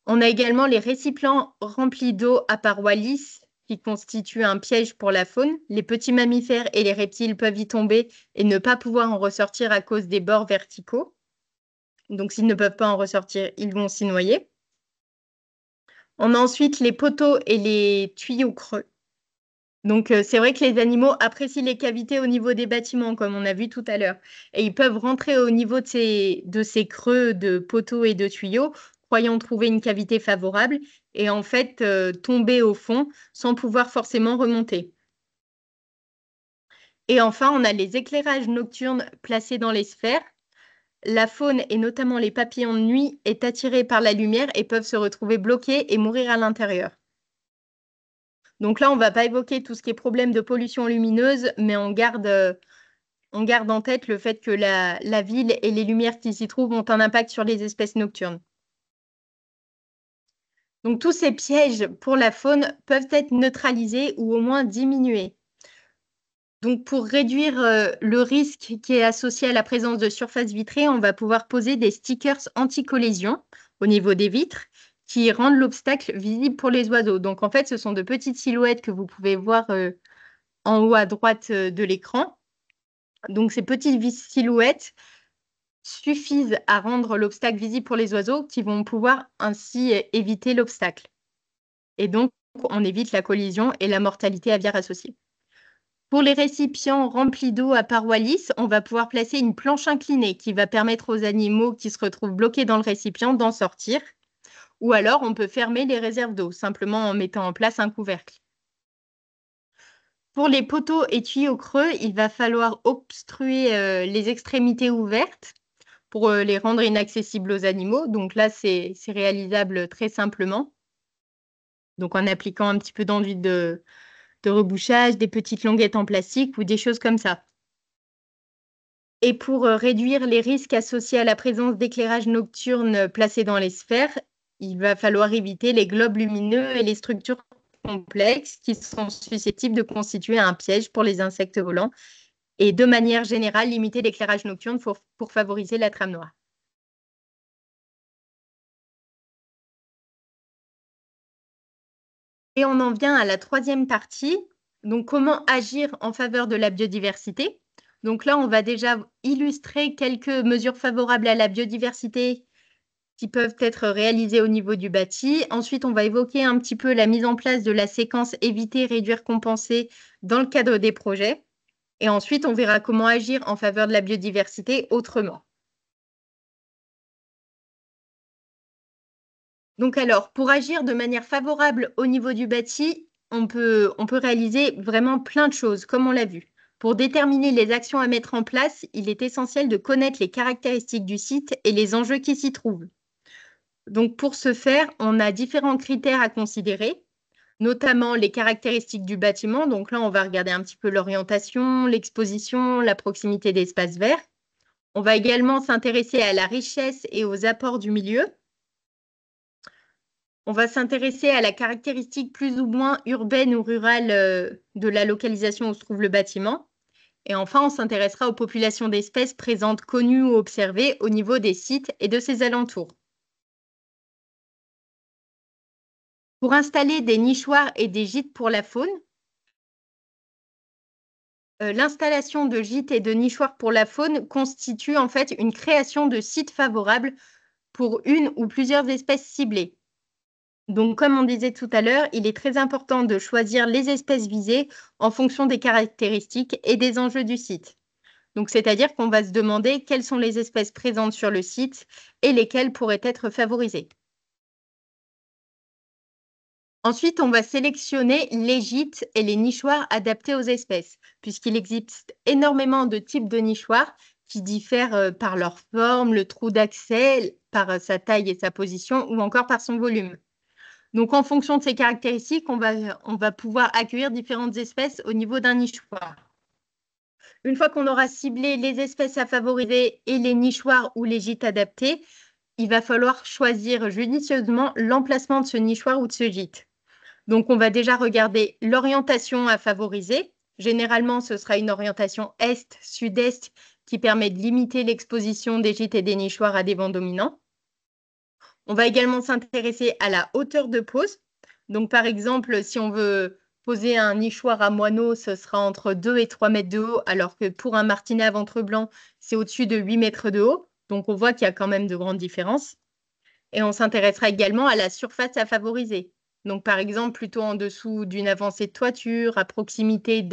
On a également les récipients remplis d'eau à parois lisses qui constituent un piège pour la faune. Les petits mammifères et les reptiles peuvent y tomber et ne pas pouvoir en ressortir à cause des bords verticaux. Donc, s'ils ne peuvent pas en ressortir, ils vont s'y noyer. On a ensuite les poteaux et les tuyaux creux. Donc, c'est vrai que les animaux apprécient les cavités au niveau des bâtiments, comme on a vu tout à l'heure. Et ils peuvent rentrer au niveau de ces creux de poteaux et de tuyaux, croyant trouver une cavité favorable, et en fait tomber au fond sans pouvoir forcément remonter. Et enfin, on a les éclairages nocturnes placés dans les sphères. La faune, et notamment les papillons de nuit, est attirée par la lumière et peuvent se retrouver bloqués et mourir à l'intérieur. Donc là, on ne va pas évoquer tout ce qui est problème de pollution lumineuse, mais on garde en tête le fait que la ville et les lumières qui s'y trouvent ont un impact sur les espèces nocturnes. Donc tous ces pièges pour la faune peuvent être neutralisés ou au moins diminués. Donc pour réduire le risque qui est associé à la présence de surfaces vitrées, on va pouvoir poser des stickers anti-collision au niveau des vitres qui rendent l'obstacle visible pour les oiseaux. Donc en fait, ce sont de petites silhouettes que vous pouvez voir en haut à droite de l'écran Donc, ces petites silhouettes suffisent à rendre l'obstacle visible pour les oiseaux qui vont pouvoir ainsi éviter l'obstacle. Et donc, on évite la collision et la mortalité aviaire associée. Pour les récipients remplis d'eau à parois lisses, on va pouvoir placer une planche inclinée qui va permettre aux animaux qui se retrouvent bloqués dans le récipient d'en sortir. Ou alors, on peut fermer les réserves d'eau, simplement en mettant en place un couvercle. Pour les poteaux et tuyaux creux, il va falloir obstruer les extrémités ouvertes pour les rendre inaccessibles aux animaux. Donc là, c'est réalisable très simplement. Donc en appliquant un petit peu d'enduit de rebouchage, des petites languettes en plastique ou des choses comme ça. Et pour réduire les risques associés à la présence d'éclairage nocturne placé dans les sphères, il va falloir éviter les globes lumineux et les structures complexes qui sont susceptibles de constituer un piège pour les insectes volants et de manière générale limiter l'éclairage nocturne pour favoriser la trame noire. Et on en vient à la troisième partie, donc comment agir en faveur de la biodiversité. Donc là, on va déjà illustrer quelques mesures favorables à la biodiversité qui peuvent être réalisées au niveau du bâti. Ensuite, on va évoquer un petit peu la mise en place de la séquence éviter, réduire, compenser dans le cadre des projets. Et ensuite, on verra comment agir en faveur de la biodiversité autrement. Donc alors, pour agir de manière favorable au niveau du bâti, on peut réaliser vraiment plein de choses, comme on l'a vu. Pour déterminer les actions à mettre en place, il est essentiel de connaître les caractéristiques du site et les enjeux qui s'y trouvent. Donc pour ce faire, on a différents critères à considérer, notamment les caractéristiques du bâtiment. Donc là, on va regarder un petit peu l'orientation, l'exposition, la proximité d'espaces verts. On va également s'intéresser à la richesse et aux apports du milieu. On va s'intéresser à la caractéristique plus ou moins urbaine ou rurale de la localisation où se trouve le bâtiment. Et enfin, on s'intéressera aux populations d'espèces présentes, connues ou observées au niveau des sites et de ses alentours. Pour installer des nichoirs et des gîtes pour la faune, l'installation de gîtes et de nichoirs pour la faune constitue en fait une création de sites favorables pour une ou plusieurs espèces ciblées. Donc, comme on disait tout à l'heure, il est très important de choisir les espèces visées en fonction des caractéristiques et des enjeux du site. Donc, c'est-à-dire qu'on va se demander quelles sont les espèces présentes sur le site et lesquelles pourraient être favorisées. Ensuite, on va sélectionner les gîtes et les nichoirs adaptés aux espèces, puisqu'il existe énormément de types de nichoirs qui diffèrent par leur forme, le trou d'accès, par sa taille et sa position, ou encore par son volume. Donc, en fonction de ces caractéristiques, on va pouvoir accueillir différentes espèces au niveau d'un nichoir. Une fois qu'on aura ciblé les espèces à favoriser et les nichoirs ou les gîtes adaptés, il va falloir choisir judicieusement l'emplacement de ce nichoir ou de ce gîte. Donc, on va déjà regarder l'orientation à favoriser. Généralement, ce sera une orientation est-sud-est qui permet de limiter l'exposition des gîtes et des nichoirs à des vents dominants. On va également s'intéresser à la hauteur de pose. Donc, par exemple, si on veut poser un nichoir à moineaux, ce sera entre 2 et 3 mètres de haut, alors que pour un martinet à ventre blanc, c'est au-dessus de 8 mètres de haut. Donc, on voit qu'il y a quand même de grandes différences. Et on s'intéressera également à la surface à favoriser. Donc, par exemple, plutôt en dessous d'une avancée de toiture, à proximité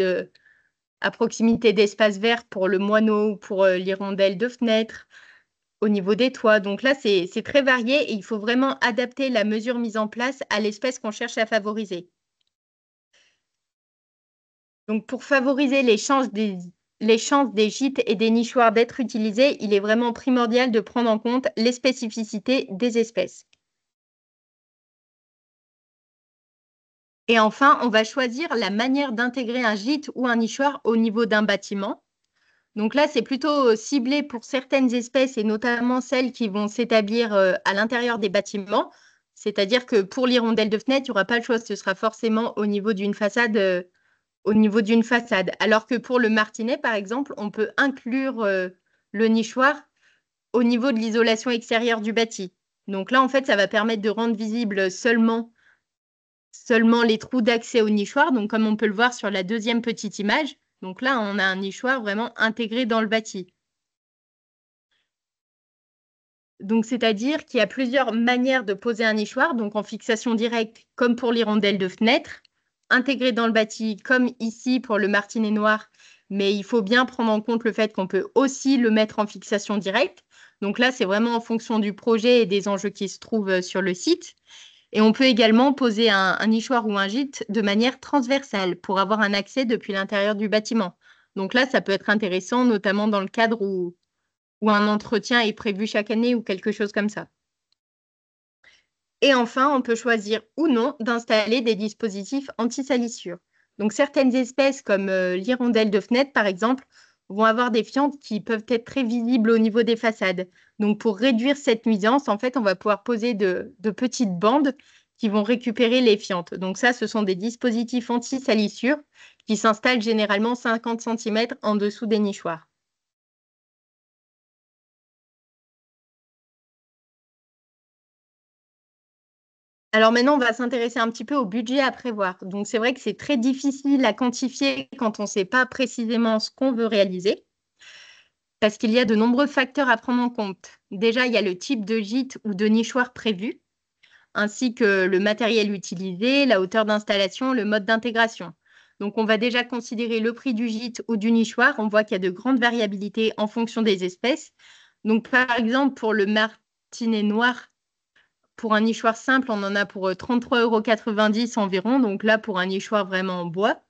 d'espaces verts pour le moineau ou pour l'hirondelle de fenêtre, au niveau des toits. Donc là, c'est très varié et il faut vraiment adapter la mesure mise en place à l'espèce qu'on cherche à favoriser. Donc pour favoriser les chances des gîtes et des nichoirs d'être utilisés, il est vraiment primordial de prendre en compte les spécificités des espèces. Et enfin, on va choisir la manière d'intégrer un gîte ou un nichoir au niveau d'un bâtiment. Donc là, c'est plutôt ciblé pour certaines espèces et notamment celles qui vont s'établir à l'intérieur des bâtiments. C'est-à-dire que pour l'hirondelle de fenêtre, il n'y aura pas le choix, ce sera forcément au niveau d'une façade. Alors que pour le martinet, par exemple, on peut inclure le nichoir au niveau de l'isolation extérieure du bâti. Donc là, en fait, ça va permettre de rendre visible seulement les trous d'accès au nichoir, donc comme on peut le voir sur la deuxième petite image. Donc là, on a un nichoir vraiment intégré dans le bâti. Donc, c'est-à-dire qu'il y a plusieurs manières de poser un nichoir, donc en fixation directe, comme pour l'hirondelle de fenêtre, intégré dans le bâti, comme ici pour le martinet noir, mais il faut bien prendre en compte le fait qu'on peut aussi le mettre en fixation directe. Donc là, c'est vraiment en fonction du projet et des enjeux qui se trouvent sur le site. Et on peut également poser un nichoir ou un gîte de manière transversale pour avoir un accès depuis l'intérieur du bâtiment. Donc là, ça peut être intéressant, notamment dans le cadre où un entretien est prévu chaque année ou quelque chose comme ça. Et enfin, on peut choisir ou non d'installer des dispositifs anti-salissure. Donc certaines espèces comme l'hirondelle de fenêtre, par exemple, vont avoir des fientes qui peuvent être très visibles au niveau des façades. Donc pour réduire cette nuisance, en fait, on va pouvoir poser de petites bandes qui vont récupérer les fientes. Donc ça, ce sont des dispositifs anti-salissure qui s'installent généralement 50 cm en dessous des nichoirs. Alors maintenant, on va s'intéresser un petit peu au budget à prévoir. Donc c'est vrai que c'est très difficile à quantifier quand on ne sait pas précisément ce qu'on veut réaliser, parce qu'il y a de nombreux facteurs à prendre en compte. Déjà, il y a le type de gîte ou de nichoir prévu, ainsi que le matériel utilisé, la hauteur d'installation, le mode d'intégration. Donc on va déjà considérer le prix du gîte ou du nichoir. On voit qu'il y a de grandes variabilités en fonction des espèces. Donc par exemple, pour le martinet noir, pour un nichoir simple, on en a pour 33,90 € environ. Donc là, pour un nichoir vraiment en bois.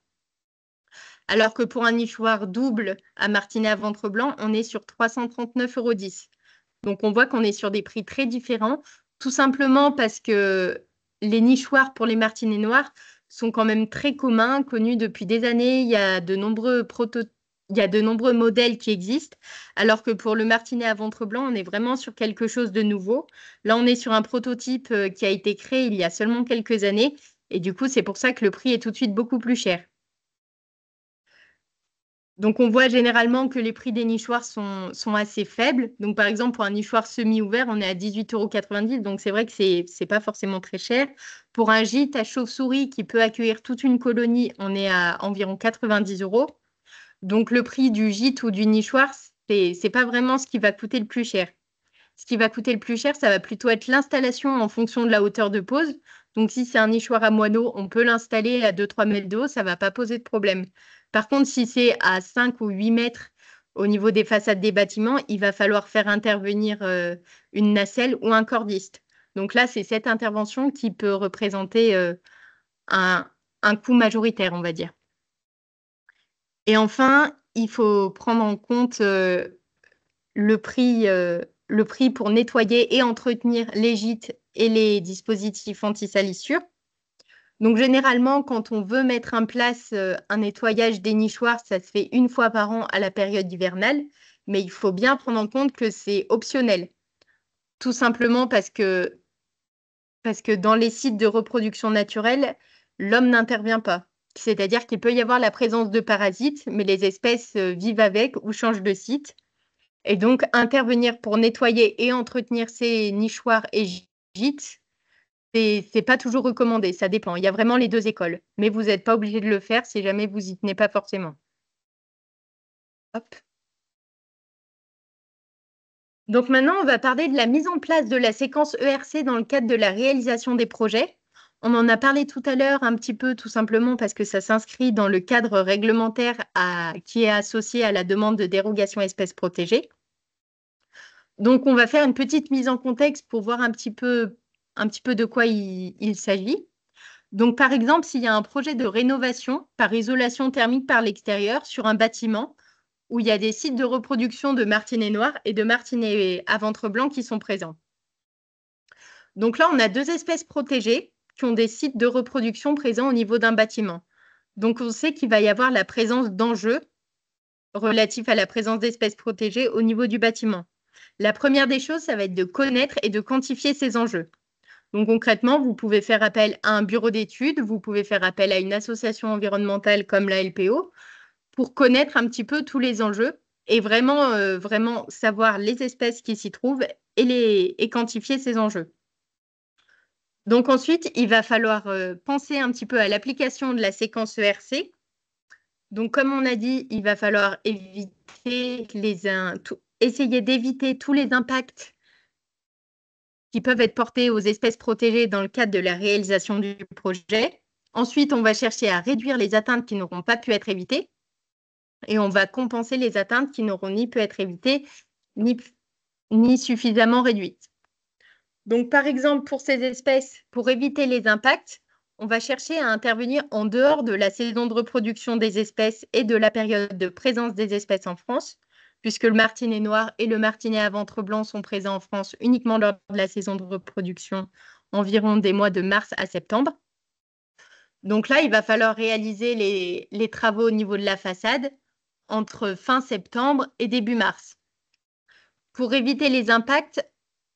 Alors que pour un nichoir double à martinet à ventre blanc, on est sur 339,10 €. Donc on voit qu'on est sur des prix très différents, tout simplement parce que les nichoirs pour les martinets noirs sont quand même très communs, connus depuis des années. Il y a de nombreux modèles qui existent, alors que pour le martinet à ventre blanc, on est vraiment sur quelque chose de nouveau. Là, on est sur un prototype qui a été créé il y a seulement quelques années, et du coup, c'est pour ça que le prix est tout de suite beaucoup plus cher. Donc, on voit généralement que les prix des nichoirs sont assez faibles. Donc, par exemple, pour un nichoir semi-ouvert, on est à 18,90 €. Donc, c'est vrai que c'est pas forcément très cher. Pour un gîte à chauve-souris qui peut accueillir toute une colonie, on est à environ 90 €. Donc, le prix du gîte ou du nichoir, c'est pas vraiment ce qui va coûter le plus cher. Ce qui va coûter le plus cher, ça va plutôt être l'installation en fonction de la hauteur de pose. Donc, si c'est un nichoir à moineaux, on peut l'installer à 2-3 mètres de haut, ça ne va pas poser de problème. Par contre, si c'est à 5 ou 8 mètres au niveau des façades des bâtiments, il va falloir faire intervenir une nacelle ou un cordiste. Donc là, c'est cette intervention qui peut représenter un, un coût majoritaire, on va dire. Et enfin, il faut prendre en compte le prix pour nettoyer et entretenir les gîtes et les dispositifs anti-salissure. Donc, généralement, quand on veut mettre en place un nettoyage des nichoirs, ça se fait une fois par an à la période hivernale, mais il faut bien prendre en compte que c'est optionnel. Tout simplement parce que dans les sites de reproduction naturelle, l'homme n'intervient pas. C'est-à-dire qu'il peut y avoir la présence de parasites, mais les espèces vivent avec ou changent de site. Et donc, intervenir pour nettoyer et entretenir ces nichoirs et gîtes, c'est pas toujours recommandé, ça dépend. Il y a vraiment les 2 écoles, mais vous n'êtes pas obligé de le faire si jamais vous y tenez pas forcément. Hop. Donc maintenant, on va parler de la mise en place de la séquence ERC dans le cadre de la réalisation des projets. On en a parlé tout à l'heure un petit peu, tout simplement parce que ça s'inscrit dans le cadre réglementaire qui est associé à la demande de dérogation espèces protégées. Donc, on va faire une petite mise en contexte pour voir un petit peu de quoi il s'agit. Donc, par exemple, s'il y a un projet de rénovation par isolation thermique par l'extérieur sur un bâtiment où il y a des sites de reproduction de martinets noirs et de martinets à ventre blanc qui sont présents. Donc là, on a 2 espèces protégées qui ont des sites de reproduction présents au niveau d'un bâtiment. Donc, on sait qu'il va y avoir la présence d'enjeux relatifs à la présence d'espèces protégées au niveau du bâtiment. La première des choses, ça va être de connaître et de quantifier ces enjeux. Donc concrètement, vous pouvez faire appel à un bureau d'études, vous pouvez faire appel à une association environnementale comme la LPO pour connaître un petit peu tous les enjeux et vraiment savoir les espèces qui s'y trouvent et quantifier ces enjeux. Donc ensuite, il va falloir penser un petit peu à l'application de la séquence ERC. Donc, comme on a dit, il va falloir essayer d'éviter tous les impacts qui peuvent être portés aux espèces protégées dans le cadre de la réalisation du projet. Ensuite, on va chercher à réduire les atteintes qui n'auront pas pu être évitées et on va compenser les atteintes qui n'auront ni pu être évitées ni suffisamment réduites. Donc, par exemple, pour ces espèces, pour éviter les impacts, on va chercher à intervenir en dehors de la saison de reproduction des espèces et de la période de présence des espèces en France, puisque le martinet noir et le martinet à ventre blanc sont présents en France uniquement lors de la saison de reproduction, environ des mois de mars à septembre. Donc là, il va falloir réaliser les travaux au niveau de la façade entre fin septembre et début mars. Pour éviter les impacts,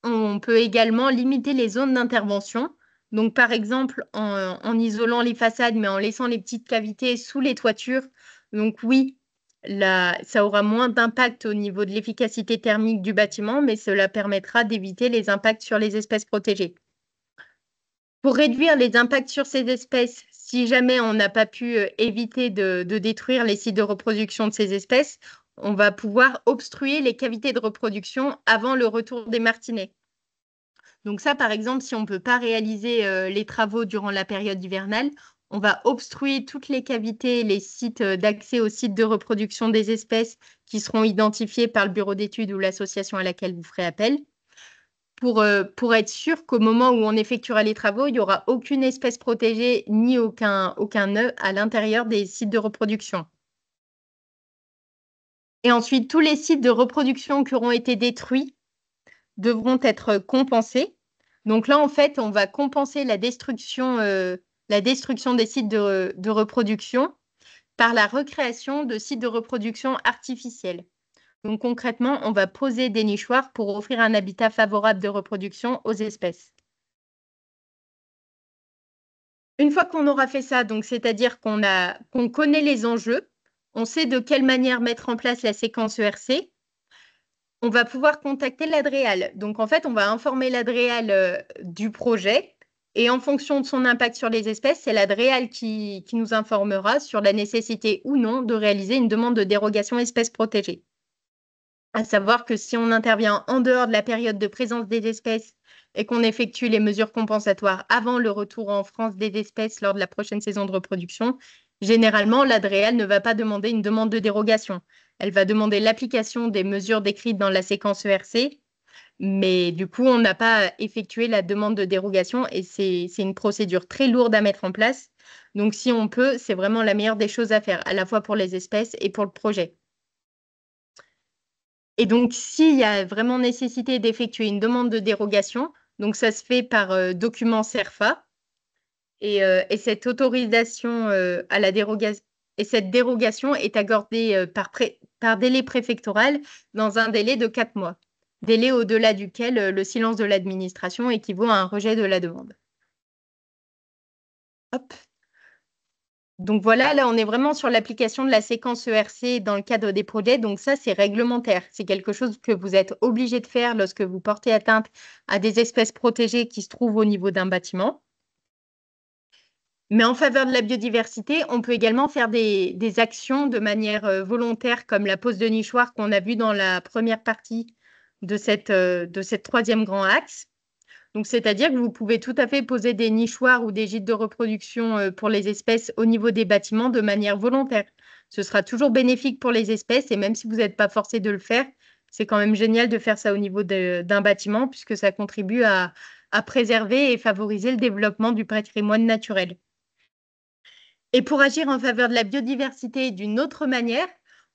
on peut également limiter les zones d'intervention. Donc, par exemple, en isolant les façades, mais en laissant les petites cavités sous les toitures. Donc, oui, ça aura moins d'impact au niveau de l'efficacité thermique du bâtiment, mais cela permettra d'éviter les impacts sur les espèces protégées. Pour réduire les impacts sur ces espèces, si jamais on n'a pas pu éviter de détruire les sites de reproduction de ces espèces, on va pouvoir obstruer les cavités de reproduction avant le retour des martinets. Donc ça, par exemple, si on ne peut pas réaliser les travaux durant la période hivernale, on va obstruer toutes les cavités, les sites d'accès aux sites de reproduction des espèces qui seront identifiés par le bureau d'études ou l'association à laquelle vous ferez appel, pour être sûr qu'au moment où on effectuera les travaux, il n'y aura aucune espèce protégée ni aucun nœud à l'intérieur des sites de reproduction. Et ensuite, tous les sites de reproduction qui auront été détruits devront être compensés. Donc là, en fait, on va compenser la destruction des sites de reproduction par la recréation de sites de reproduction artificiels. Donc concrètement, on va poser des nichoirs pour offrir un habitat favorable de reproduction aux espèces. Une fois qu'on aura fait ça, donc c'est-à-dire qu'on connaît les enjeux, on sait de quelle manière mettre en place la séquence ERC, on va pouvoir contacter l'ADREAL. Donc en fait, on va informer l'ADREAL du projet et en fonction de son impact sur les espèces, c'est l'ADREAL qui nous informera sur la nécessité ou non de réaliser une demande de dérogation espèces protégées. À savoir que si on intervient en dehors de la période de présence des espèces et qu'on effectue les mesures compensatoires avant le retour en France des espèces lors de la prochaine saison de reproduction, généralement, l'ADREAL ne va pas demander une demande de dérogation. Elle va demander l'application des mesures décrites dans la séquence ERC, mais du coup, on n'a pas effectué la demande de dérogation et c'est une procédure très lourde à mettre en place. Donc, si on peut, c'est vraiment la meilleure des choses à faire, à la fois pour les espèces et pour le projet. Et donc, s'il y a vraiment nécessité d'effectuer une demande de dérogation, donc ça se fait par document CERFA, et cette autorisation à la dérogation et cette dérogation est accordée par délai préfectoral dans un délai de 4 mois, délai au-delà duquel le silence de l'administration équivaut à un rejet de la demande. Hop. Donc voilà, là, on est vraiment sur l'application de la séquence ERC dans le cadre des projets. Donc ça, c'est réglementaire. C'est quelque chose que vous êtes obligé de faire lorsque vous portez atteinte à des espèces protégées qui se trouvent au niveau d'un bâtiment. Mais en faveur de la biodiversité, on peut également faire des actions de manière volontaire, comme la pose de nichoirs qu'on a vu dans la première partie de cette troisième grand axe. Donc, c'est-à-dire que vous pouvez tout à fait poser des nichoirs ou des gîtes de reproduction pour les espèces au niveau des bâtiments de manière volontaire. Ce sera toujours bénéfique pour les espèces et même si vous n'êtes pas forcé de le faire, c'est quand même génial de faire ça au niveau d'un bâtiment puisque ça contribue à préserver et favoriser le développement du patrimoine naturel. Et pour agir en faveur de la biodiversité d'une autre manière,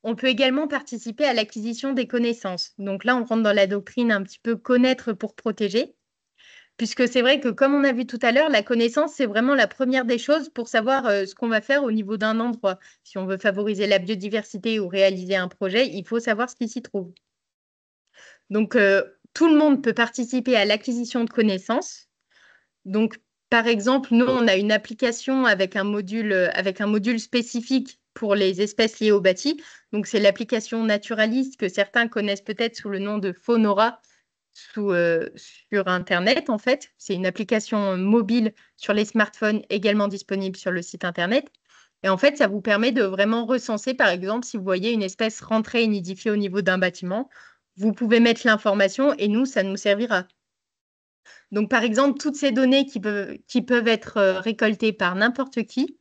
on peut également participer à l'acquisition des connaissances. Donc là, on rentre dans la doctrine un petit peu connaître pour protéger. Puisque c'est vrai que, comme on a vu tout à l'heure, la connaissance, c'est vraiment la première des choses pour savoir ce qu'on va faire au niveau d'un endroit. Si on veut favoriser la biodiversité ou réaliser un projet, il faut savoir ce qui s'y trouve. Donc, tout le monde peut participer à l'acquisition de connaissances. Donc, par exemple, nous, on a une application avec un module spécifique pour les espèces liées au bâti. Donc, c'est l'application Naturaliste que certains connaissent peut-être sous le nom de Faunora sur Internet, en fait. C'est une application mobile sur les smartphones également disponible sur le site Internet. Et en fait, ça vous permet de vraiment recenser, par exemple, si vous voyez une espèce rentrée et nidifiée au niveau d'un bâtiment, vous pouvez mettre l'information et nous, ça nous servira. Donc, par exemple, toutes ces données qui peuvent être récoltées par n'importe qui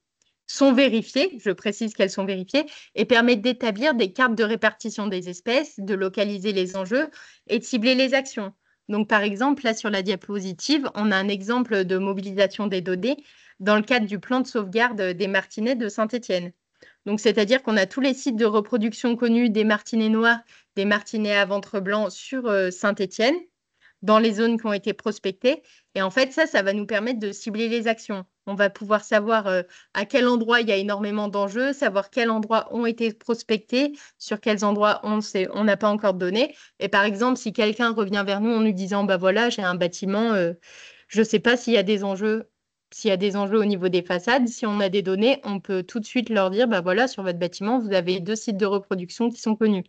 sont vérifiées, je précise qu'elles sont vérifiées, et permettent d'établir des cartes de répartition des espèces, de localiser les enjeux et de cibler les actions. Donc, par exemple, là sur la diapositive, on a un exemple de mobilisation des données dans le cadre du plan de sauvegarde des martinets de Saint-Étienne. Donc, c'est-à-dire qu'on a tous les sites de reproduction connus des martinets noirs, des martinets à ventre blanc sur Saint-Étienne, dans les zones qui ont été prospectées. Et en fait, ça va nous permettre de cibler les actions. On va pouvoir savoir à quel endroit il y a énormément d'enjeux, savoir quels endroits ont été prospectés, sur quels endroits on n'a pas encore de données. Et par exemple, si quelqu'un revient vers nous en nous disant, bah voilà, j'ai un bâtiment, je ne sais pas s'il y a des enjeux. S'il y a des enjeux au niveau des façades, si on a des données, on peut tout de suite leur dire, bah voilà, sur votre bâtiment, vous avez 2 sites de reproduction qui sont connus.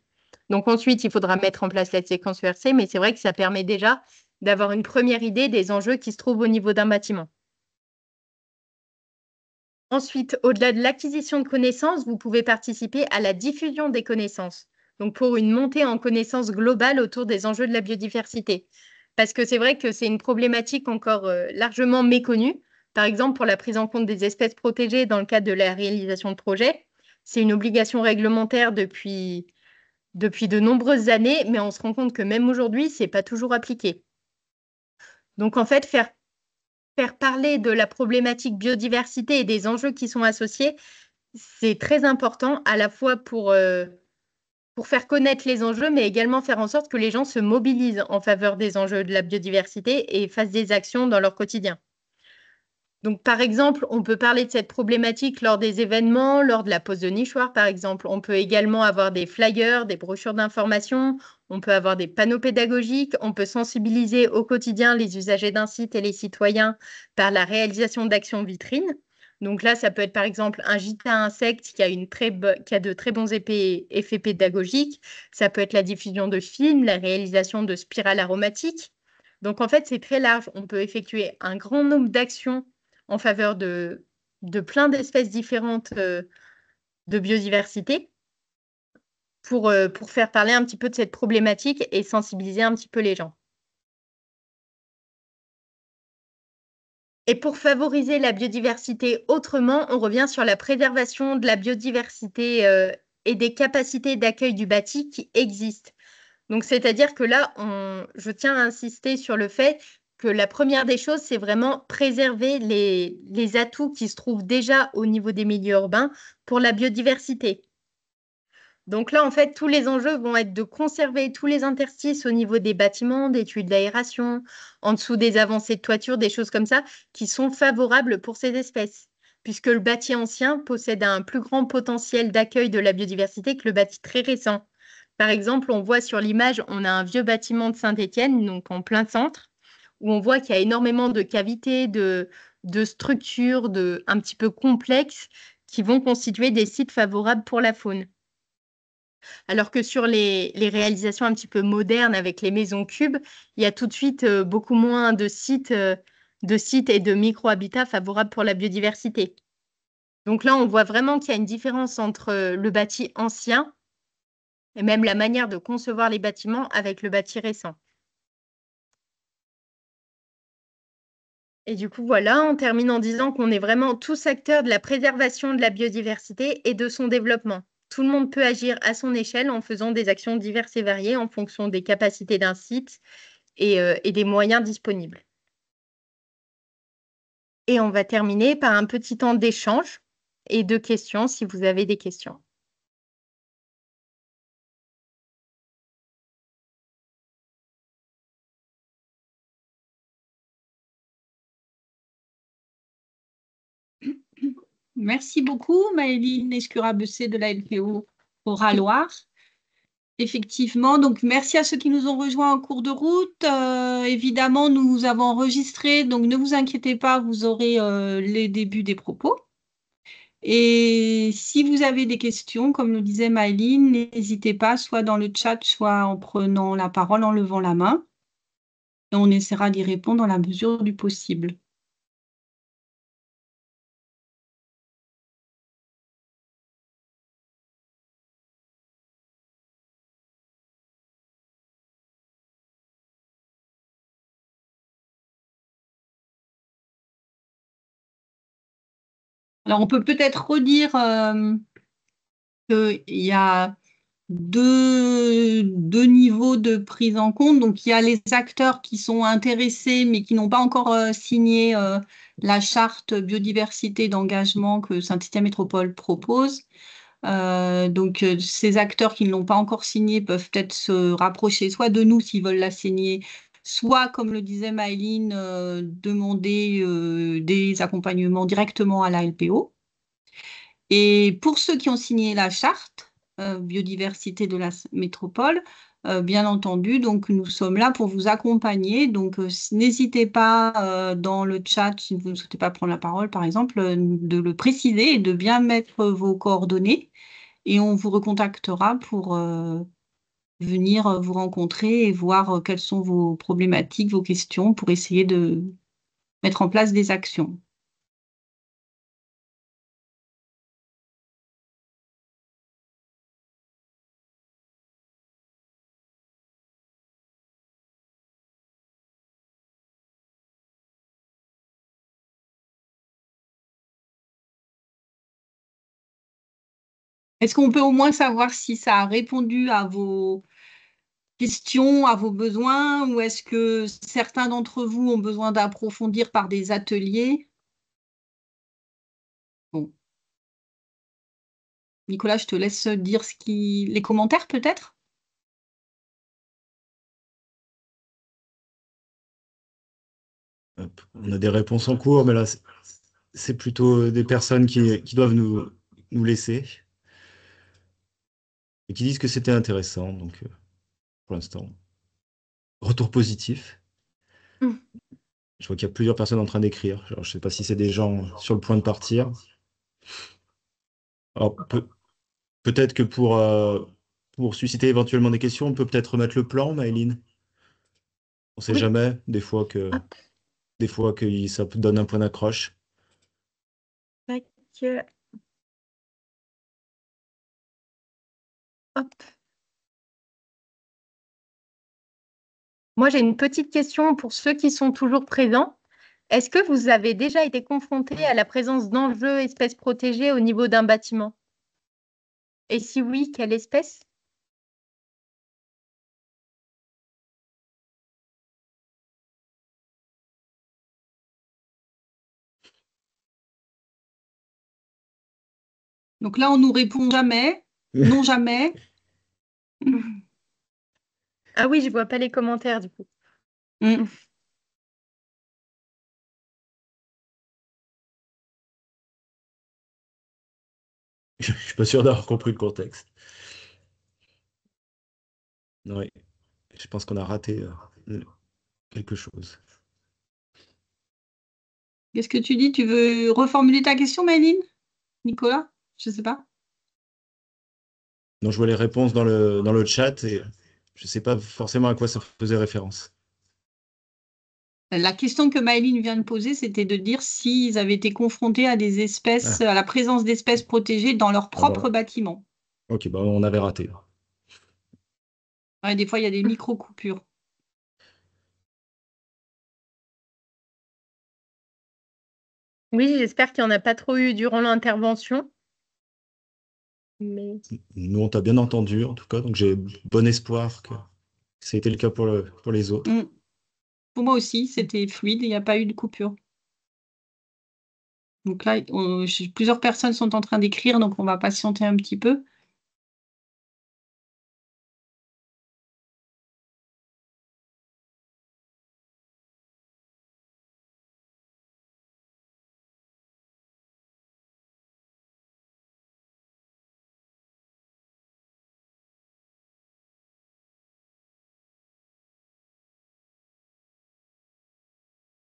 Donc ensuite, il faudra mettre en place la séquence versée, mais c'est vrai que ça permet déjà d'avoir une première idée des enjeux qui se trouvent au niveau d'un bâtiment. Ensuite, au-delà de l'acquisition de connaissances, vous pouvez participer à la diffusion des connaissances. Donc pour une montée en connaissances globales autour des enjeux de la biodiversité. Parce que c'est vrai que c'est une problématique encore largement méconnue. Par exemple, pour la prise en compte des espèces protégées dans le cadre de la réalisation de projets, c'est une obligation réglementaire depuis de nombreuses années, mais on se rend compte que même aujourd'hui, ce n'est pas toujours appliqué. Donc, en fait, faire parler de la problématique biodiversité et des enjeux qui sont associés, c'est très important à la fois pour faire connaître les enjeux, mais également faire en sorte que les gens se mobilisent en faveur des enjeux de la biodiversité et fassent des actions dans leur quotidien. Donc, par exemple, on peut parler de cette problématique lors des événements, lors de la pose de nichoirs, par exemple. On peut également avoir des flyers, des brochures d'information, on peut avoir des panneaux pédagogiques, on peut sensibiliser au quotidien les usagers d'un site et les citoyens par la réalisation d'actions vitrines. Donc là, ça peut être par exemple un gîte à insectes qui a de très bons effets pédagogiques. Ça peut être la diffusion de films, la réalisation de spirales aromatiques. Donc en fait, c'est très large. On peut effectuer un grand nombre d'actions en faveur de plein d'espèces différentes de biodiversité pour faire parler un petit peu de cette problématique et sensibiliser un petit peu les gens. Et pour favoriser la biodiversité autrement, on revient sur la préservation de la biodiversité et des capacités d'accueil du bâti qui existent. Donc, c'est-à-dire que là, je tiens à insister sur le fait que la première des choses, c'est vraiment préserver les atouts qui se trouvent déjà au niveau des milieux urbains pour la biodiversité. Donc là, en fait, tous les enjeux vont être de conserver tous les interstices au niveau des bâtiments, des tuyaux d'aération, en dessous des avancées de toiture, des choses comme ça, qui sont favorables pour ces espèces, puisque le bâti ancien possède un plus grand potentiel d'accueil de la biodiversité que le bâti très récent. Par exemple, on voit sur l'image, on a un vieux bâtiment de Saint-Étienne, donc en plein centre, où on voit qu'il y a énormément de cavités, de structures, un petit peu complexes, qui vont constituer des sites favorables pour la faune. Alors que sur les réalisations un petit peu modernes avec les maisons cubes, il y a tout de suite beaucoup moins de sites et de micro-habitats favorables pour la biodiversité. Donc là, on voit vraiment qu'il y a une différence entre le bâti ancien et même la manière de concevoir les bâtiments avec le bâti récent. Et du coup, voilà, on termine en disant qu'on est vraiment tous acteurs de la préservation de la biodiversité et de son développement. Tout le monde peut agir à son échelle en faisant des actions diverses et variées en fonction des capacités d'un site et des moyens disponibles. Et on va terminer par un petit temps d'échange et de questions si vous avez des questions. Merci beaucoup, Maëline Escurabessé de la LPO Aura-Loire. Effectivement, donc merci à ceux qui nous ont rejoints en cours de route. Évidemment, nous avons enregistré, donc ne vous inquiétez pas, vous aurez les débuts des propos. Et si vous avez des questions, comme nous disait Maëline, n'hésitez pas, soit dans le chat, soit en prenant la parole, en levant la main. Et on essaiera d'y répondre dans la mesure du possible. Alors, on peut peut-être redire qu'il y a deux niveaux de prise en compte. Donc, il y a les acteurs qui sont intéressés, mais qui n'ont pas encore signé la charte biodiversité d'engagement que Saint-Étienne Métropole propose. Ces acteurs qui ne l'ont pas encore signée peuvent peut-être se rapprocher soit de nous s'ils veulent la signer, soit, comme le disait Maëline, demander des accompagnements directement à la LPO. Et pour ceux qui ont signé la charte biodiversité de la métropole, bien entendu, donc nous sommes là pour vous accompagner. Donc n'hésitez pas dans le chat, si vous ne souhaitez pas prendre la parole, par exemple, de le préciser et de bien mettre vos coordonnées. Et on vous recontactera pour venir vous rencontrer et voir quelles sont vos problématiques, vos questions, pour essayer de mettre en place des actions. Est-ce qu'on peut au moins savoir si ça a répondu à vos questions, à vos besoins, ou est-ce que certains d'entre vous ont besoin d'approfondir par des ateliers? Bon, Nicolas, je te laisse dire les commentaires peut-être? On a des réponses en cours, mais là, c'est plutôt des personnes qui doivent nous laisser et qui disent que c'était intéressant. Donc, pour l'instant, retour positif. Mm. Je vois qu'il y a plusieurs personnes en train d'écrire. Je ne sais pas si c'est des gens sur le point de partir. Alors, peut-être que pour susciter éventuellement des questions, on peut peut-être remettre le plan, Maëline. On ne sait Oui. jamais, Hop, des fois que ça donne un point d'accroche. tac, hop. Moi, j'ai une petite question pour ceux qui sont toujours présents. Est-ce que vous avez déjà été confronté à la présence d'enjeux espèces protégées au niveau d'un bâtiment? Et si oui, quelle espèce? Donc là, on nous répond jamais, non jamais. Ah oui, je vois pas les commentaires du coup. Mm. Je ne suis pas sûr d'avoir compris le contexte. Oui, je pense qu'on a raté quelque chose. Qu'est-ce que tu dis? Tu veux reformuler ta question, Maëline? Nicolas? Je ne sais pas. Donc, je vois les réponses dans le chat et je ne sais pas forcément à quoi ça faisait référence. La question que Maëline vient de poser, c'était de dire s'ils avaient été confrontés à des espèces, Ah, à la présence d'espèces protégées dans leur ah, voilà. propre bâtiment. Ok, bah, on avait raté. Ouais, des fois, il y a des micro-coupures. Oui, j'espère qu'il n'y en a pas trop eu durant l'intervention. Mais Nous, on t'a bien entendu, en tout cas, donc j'ai bon espoir que ça a été le cas pour les autres. Mm. Pour moi aussi, c'était fluide, il n'y a pas eu de coupure. Donc là, plusieurs personnes sont en train d'écrire, donc on va patienter un petit peu.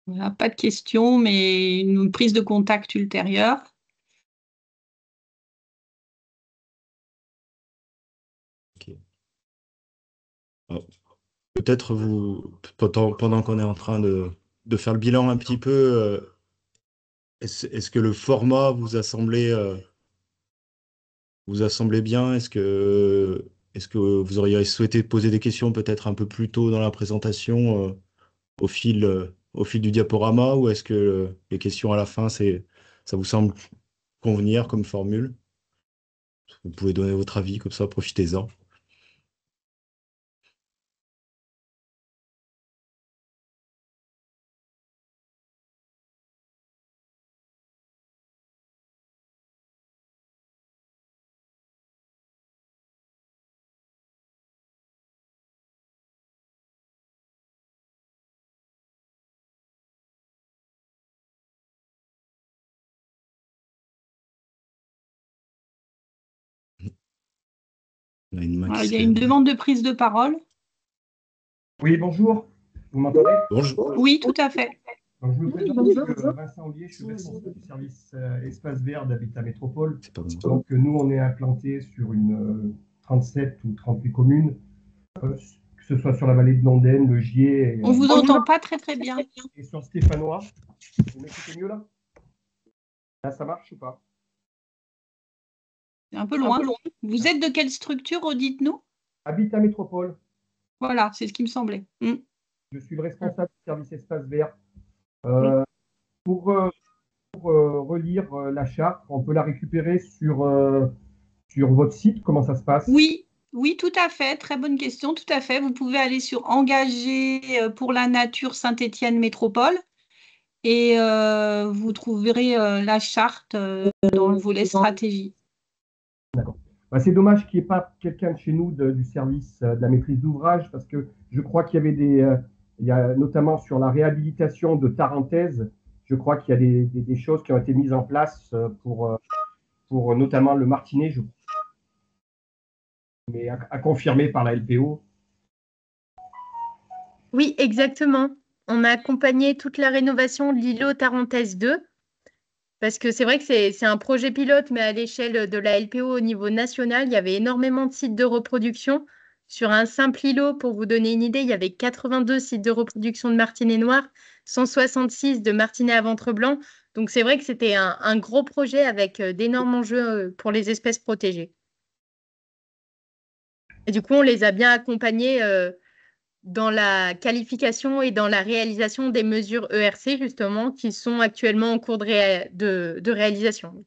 Voilà, pas de questions, mais une prise de contact ultérieure. Ok. Alors, peut-être pendant qu'on est en train de faire le bilan un petit peu, est-ce que le format vous a semblé bien? Est-ce que vous auriez souhaité poser des questions peut-être un peu plus tôt dans la présentation, au fil du diaporama, ou est-ce que les questions à la fin, ça vous semble convenir comme formule. Vous pouvez donner votre avis, comme ça, profitez-en. On a une main qui Il se y a une lève. demande de prise de parole. Oui, bonjour. Vous m'entendez? Bonjour. Oui, tout à fait. Donc, je me Oui, présente, bonjour. je suis Vincent Ollier, je suis responsable du service espace vert d'Habitat Métropole. C'est pas moi. Donc, nous, on est implanté sur une 37 ou 38 communes, que ce soit sur la vallée de l'Ondaine, le Gier On vous entend pas très très bien. et sur le Stéphanois. Vous m'écoutez mieux là? Là, ça marche ou pas? C'est un peu loin. Vous êtes de quelle structure, redites-nous? Habitat Métropole, Voilà, c'est ce qui me semblait. je suis le responsable du service espace vert. Mm. Pour relire la charte, on peut la récupérer sur votre site. Comment ça se passe? Oui, oui, tout à fait. Très bonne question, tout à fait. Vous pouvez aller sur Engagé pour la nature Saint-Étienne Métropole et vous trouverez la charte dans le volet stratégie. D'accord. Bah, c'est dommage qu'il n'y ait pas quelqu'un de chez nous du service de la maîtrise d'ouvrage, parce que je crois qu'il y avait il y a notamment sur la réhabilitation de Tarentaise, je crois qu'il y a des choses qui ont été mises en place pour notamment le Martinet, mais à confirmer par la LPO. Oui, exactement. On a accompagné toute la rénovation de l'îlot Tarentaise 2, parce que c'est vrai que c'est un projet pilote, mais à l'échelle de la LPO au niveau national, il y avait énormément de sites de reproduction. Sur un simple îlot, pour vous donner une idée, il y avait 82 sites de reproduction de martinets noirs, 166 de martinets à ventre blanc. Donc c'est vrai que c'était un gros projet avec d'énormes enjeux pour les espèces protégées. Et du coup, on les a bien accompagnés dans la qualification et dans la réalisation des mesures ERC, justement, qui sont actuellement en cours de réalisation.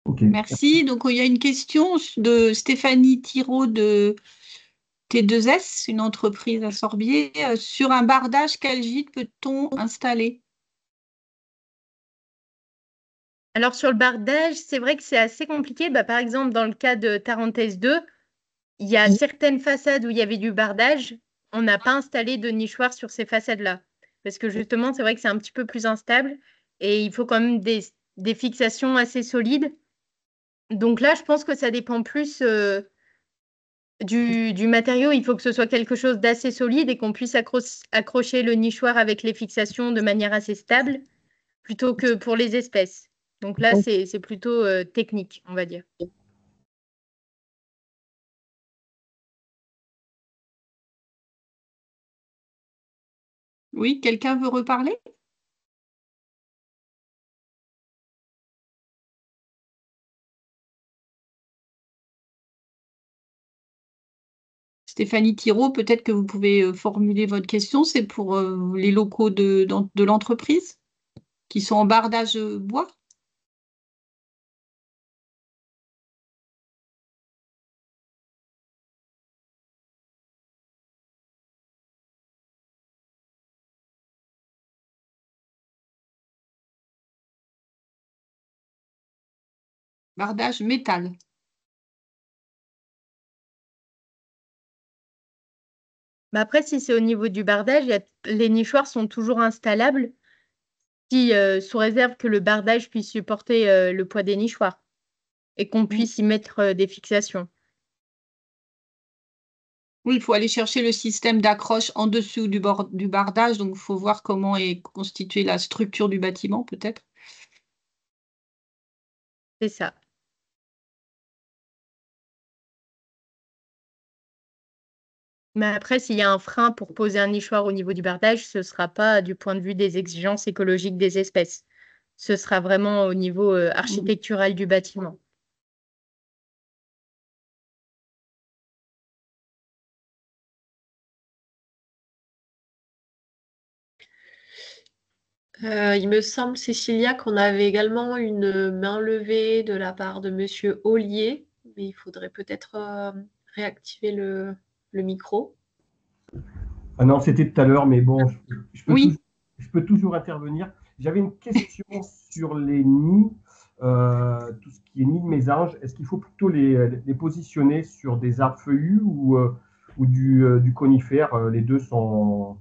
Ok. Merci. Donc, il y a une question de Stéphanie Thiraud de T2S, une entreprise à Sorbier. Sur un bardage, quel gîte peut-on installer? Alors, sur le bardage, c'est vrai que c'est assez compliqué. Bah, par exemple, dans le cas de Tarentaise 2, il y a certaines façades où il y avait du bardage. On n'a pas installé de nichoir sur ces façades-là. Parce que justement, c'est vrai que c'est un petit peu plus instable et il faut quand même des fixations assez solides. Donc là, je pense que ça dépend plus du matériau. Il faut que ce soit quelque chose d'assez solide et qu'on puisse accrocher le nichoir avec les fixations de manière assez stable, plutôt que pour les espèces. Donc là, c'est plutôt technique, on va dire. Oui, quelqu'un veut reparler? Stéphanie Thiraud, peut-être que vous pouvez formuler votre question. C'est pour les locaux de l'entreprise qui sont en bardage bois? Bardage métal. Mais après, si c'est au niveau du bardage, les nichoirs sont toujours installables, sous réserve que le bardage puisse supporter le poids des nichoirs et qu'on puisse y mettre des fixations. Oui, il faut aller chercher le système d'accroche en dessous du bardage. Donc, il faut voir comment est constituée la structure du bâtiment, peut-être. C'est ça. Mais après, s'il y a un frein pour poser un nichoir au niveau du bardage, ce ne sera pas du point de vue des exigences écologiques des espèces. Ce sera vraiment au niveau architectural du bâtiment. Il me semble, Cécilia, qu'on avait également une main levée de la part de Monsieur Ollier, mais il faudrait peut-être réactiver le micro. Ah non, c'était tout à l'heure, mais bon, je peux Oui. je peux toujours intervenir. J'avais une question sur les nids, tout ce qui est nid de mésanges. Est-ce qu'il faut plutôt les positionner sur des arbres feuillus ou du conifère? Les deux sont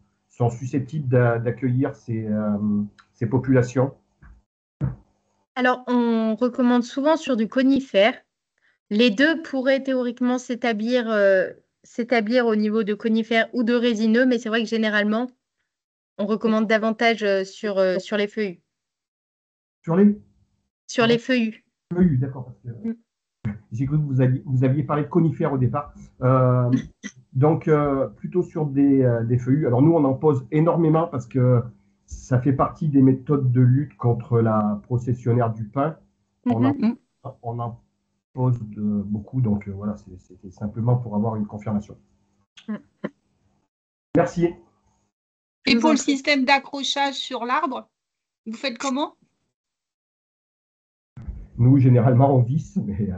susceptibles d'accueillir ces populations. Alors, on recommande souvent sur du conifère. Les deux pourraient théoriquement s'établir au niveau de conifère ou de résineux, mais c'est vrai que généralement, on recommande davantage sur les feuillus. Sur les Sur les feuillus. feuillus, d'accord. Parce que j'ai cru que vous aviez parlé de conifères au départ. Donc, plutôt sur des feuillus. Alors, nous, on en pose énormément parce que ça fait partie des méthodes de lutte contre la processionnaire du pain. Mhm. On en pose beaucoup. Donc, voilà, c'était simplement pour avoir une confirmation. Mm. Merci. Je Et vous pour en le prie. système d'accrochage sur l'arbre, vous faites comment? Nous, généralement, on visse, mais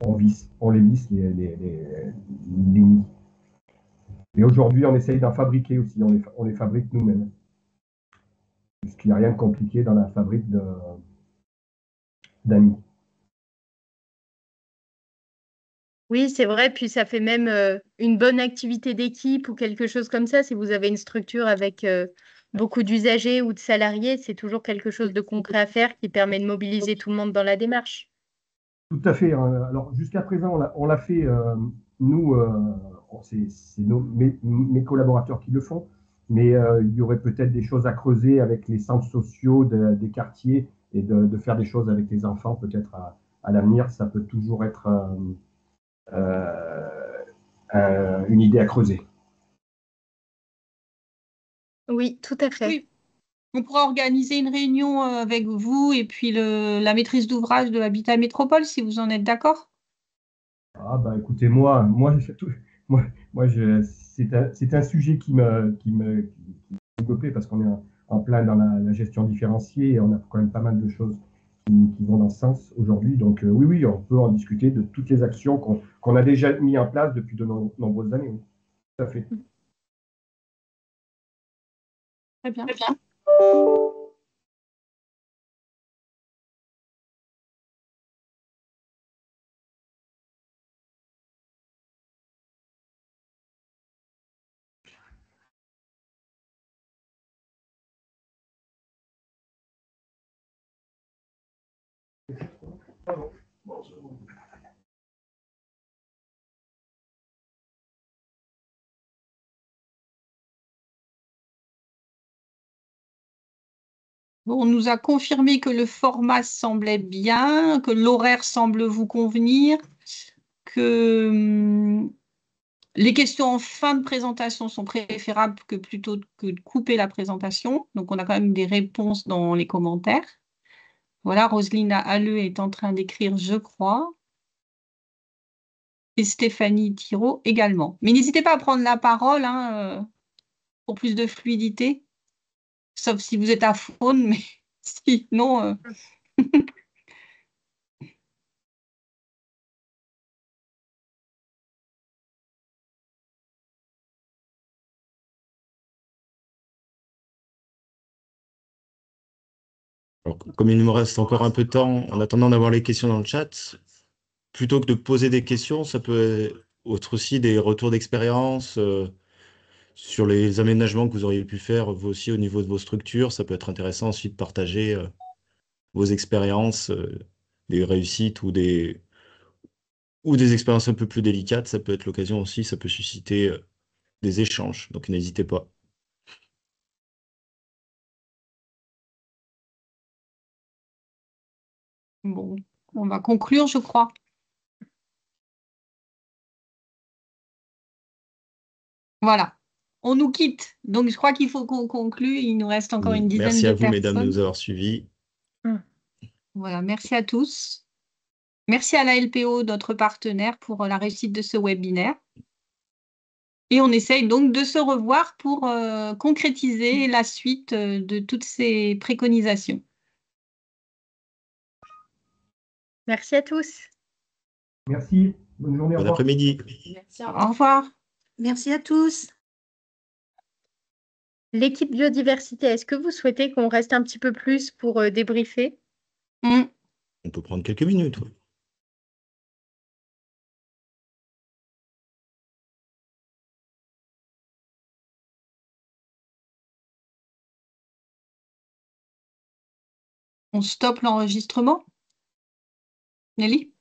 on les visse, les nids. Et aujourd'hui, on essaye d'en fabriquer aussi. On les fabrique nous-mêmes. Puisqu'il n'y a rien de compliqué dans la fabrique d'un nid. Oui, c'est vrai. Puis ça fait même une bonne activité d'équipe ou quelque chose comme ça. Si vous avez une structure avec beaucoup d'usagers ou de salariés, c'est toujours quelque chose de concret à faire qui permet de mobiliser tout le monde dans la démarche. Tout à fait. Alors, jusqu'à présent, on l'a fait, nous, c'est mes collaborateurs qui le font, mais il y aurait peut-être des choses à creuser avec les centres sociaux des quartiers et de faire des choses avec les enfants, peut-être à l'avenir. Ça peut toujours être une idée à creuser. Oui, tout à fait. Oui. On pourra organiser une réunion avec vous et puis la maîtrise d'ouvrage de Habitat Métropole, si vous en êtes d'accord. Ah bah écoutez, c'est un sujet qui me plaît parce qu'on est en plein dans la gestion différenciée et on a quand même pas mal de choses qui vont dans ce sens aujourd'hui. Donc oui, on peut en discuter de toutes les actions qu'on a déjà mis en place depuis de nombreuses années. Oui. Tout à fait. Très bien. On nous a confirmé que le format semblait bien, que l'horaire semble vous convenir, que les questions en fin de présentation sont préférables que plutôt que de couper la présentation. Donc, on a quand même des réponses dans les commentaires. Voilà, Roselyne Halleux est en train d'écrire, je crois. Et Stéphanie Thiraud également. Mais n'hésitez pas à prendre la parole pour plus de fluidité, sauf si vous êtes à faune, mais sinon... Alors, comme il nous reste encore un peu de temps, en attendant d'avoir les questions dans le chat, plutôt que de poser des questions, ça peut être aussi des retours d'expérience sur les aménagements que vous auriez pu faire, vous aussi, au niveau de vos structures. Ça peut être intéressant aussi de partager vos expériences, des réussites ou des expériences un peu plus délicates. Ça peut être l'occasion aussi, ça peut susciter des échanges. Donc, n'hésitez pas. Bon, on va conclure, je crois. Voilà, on nous quitte. Donc, je crois qu'il faut qu'on conclue. Il nous reste encore une dizaine Merci de à vous, mesdames, de personnes. nous avoir suivis. Voilà, merci à tous. Merci à la LPO, notre partenaire, pour la réussite de ce webinaire. Et on essaye donc de se revoir pour concrétiser la suite de toutes ces préconisations. Merci à tous. Merci. Bonne journée. Au Bon revoir. après-midi. Merci, au revoir. Au revoir. Merci à tous. L'équipe biodiversité, est-ce que vous souhaitez qu'on reste un petit peu plus pour débriefer? Mm. On peut prendre quelques minutes. Ouais. On stoppe l'enregistrement, Nelly?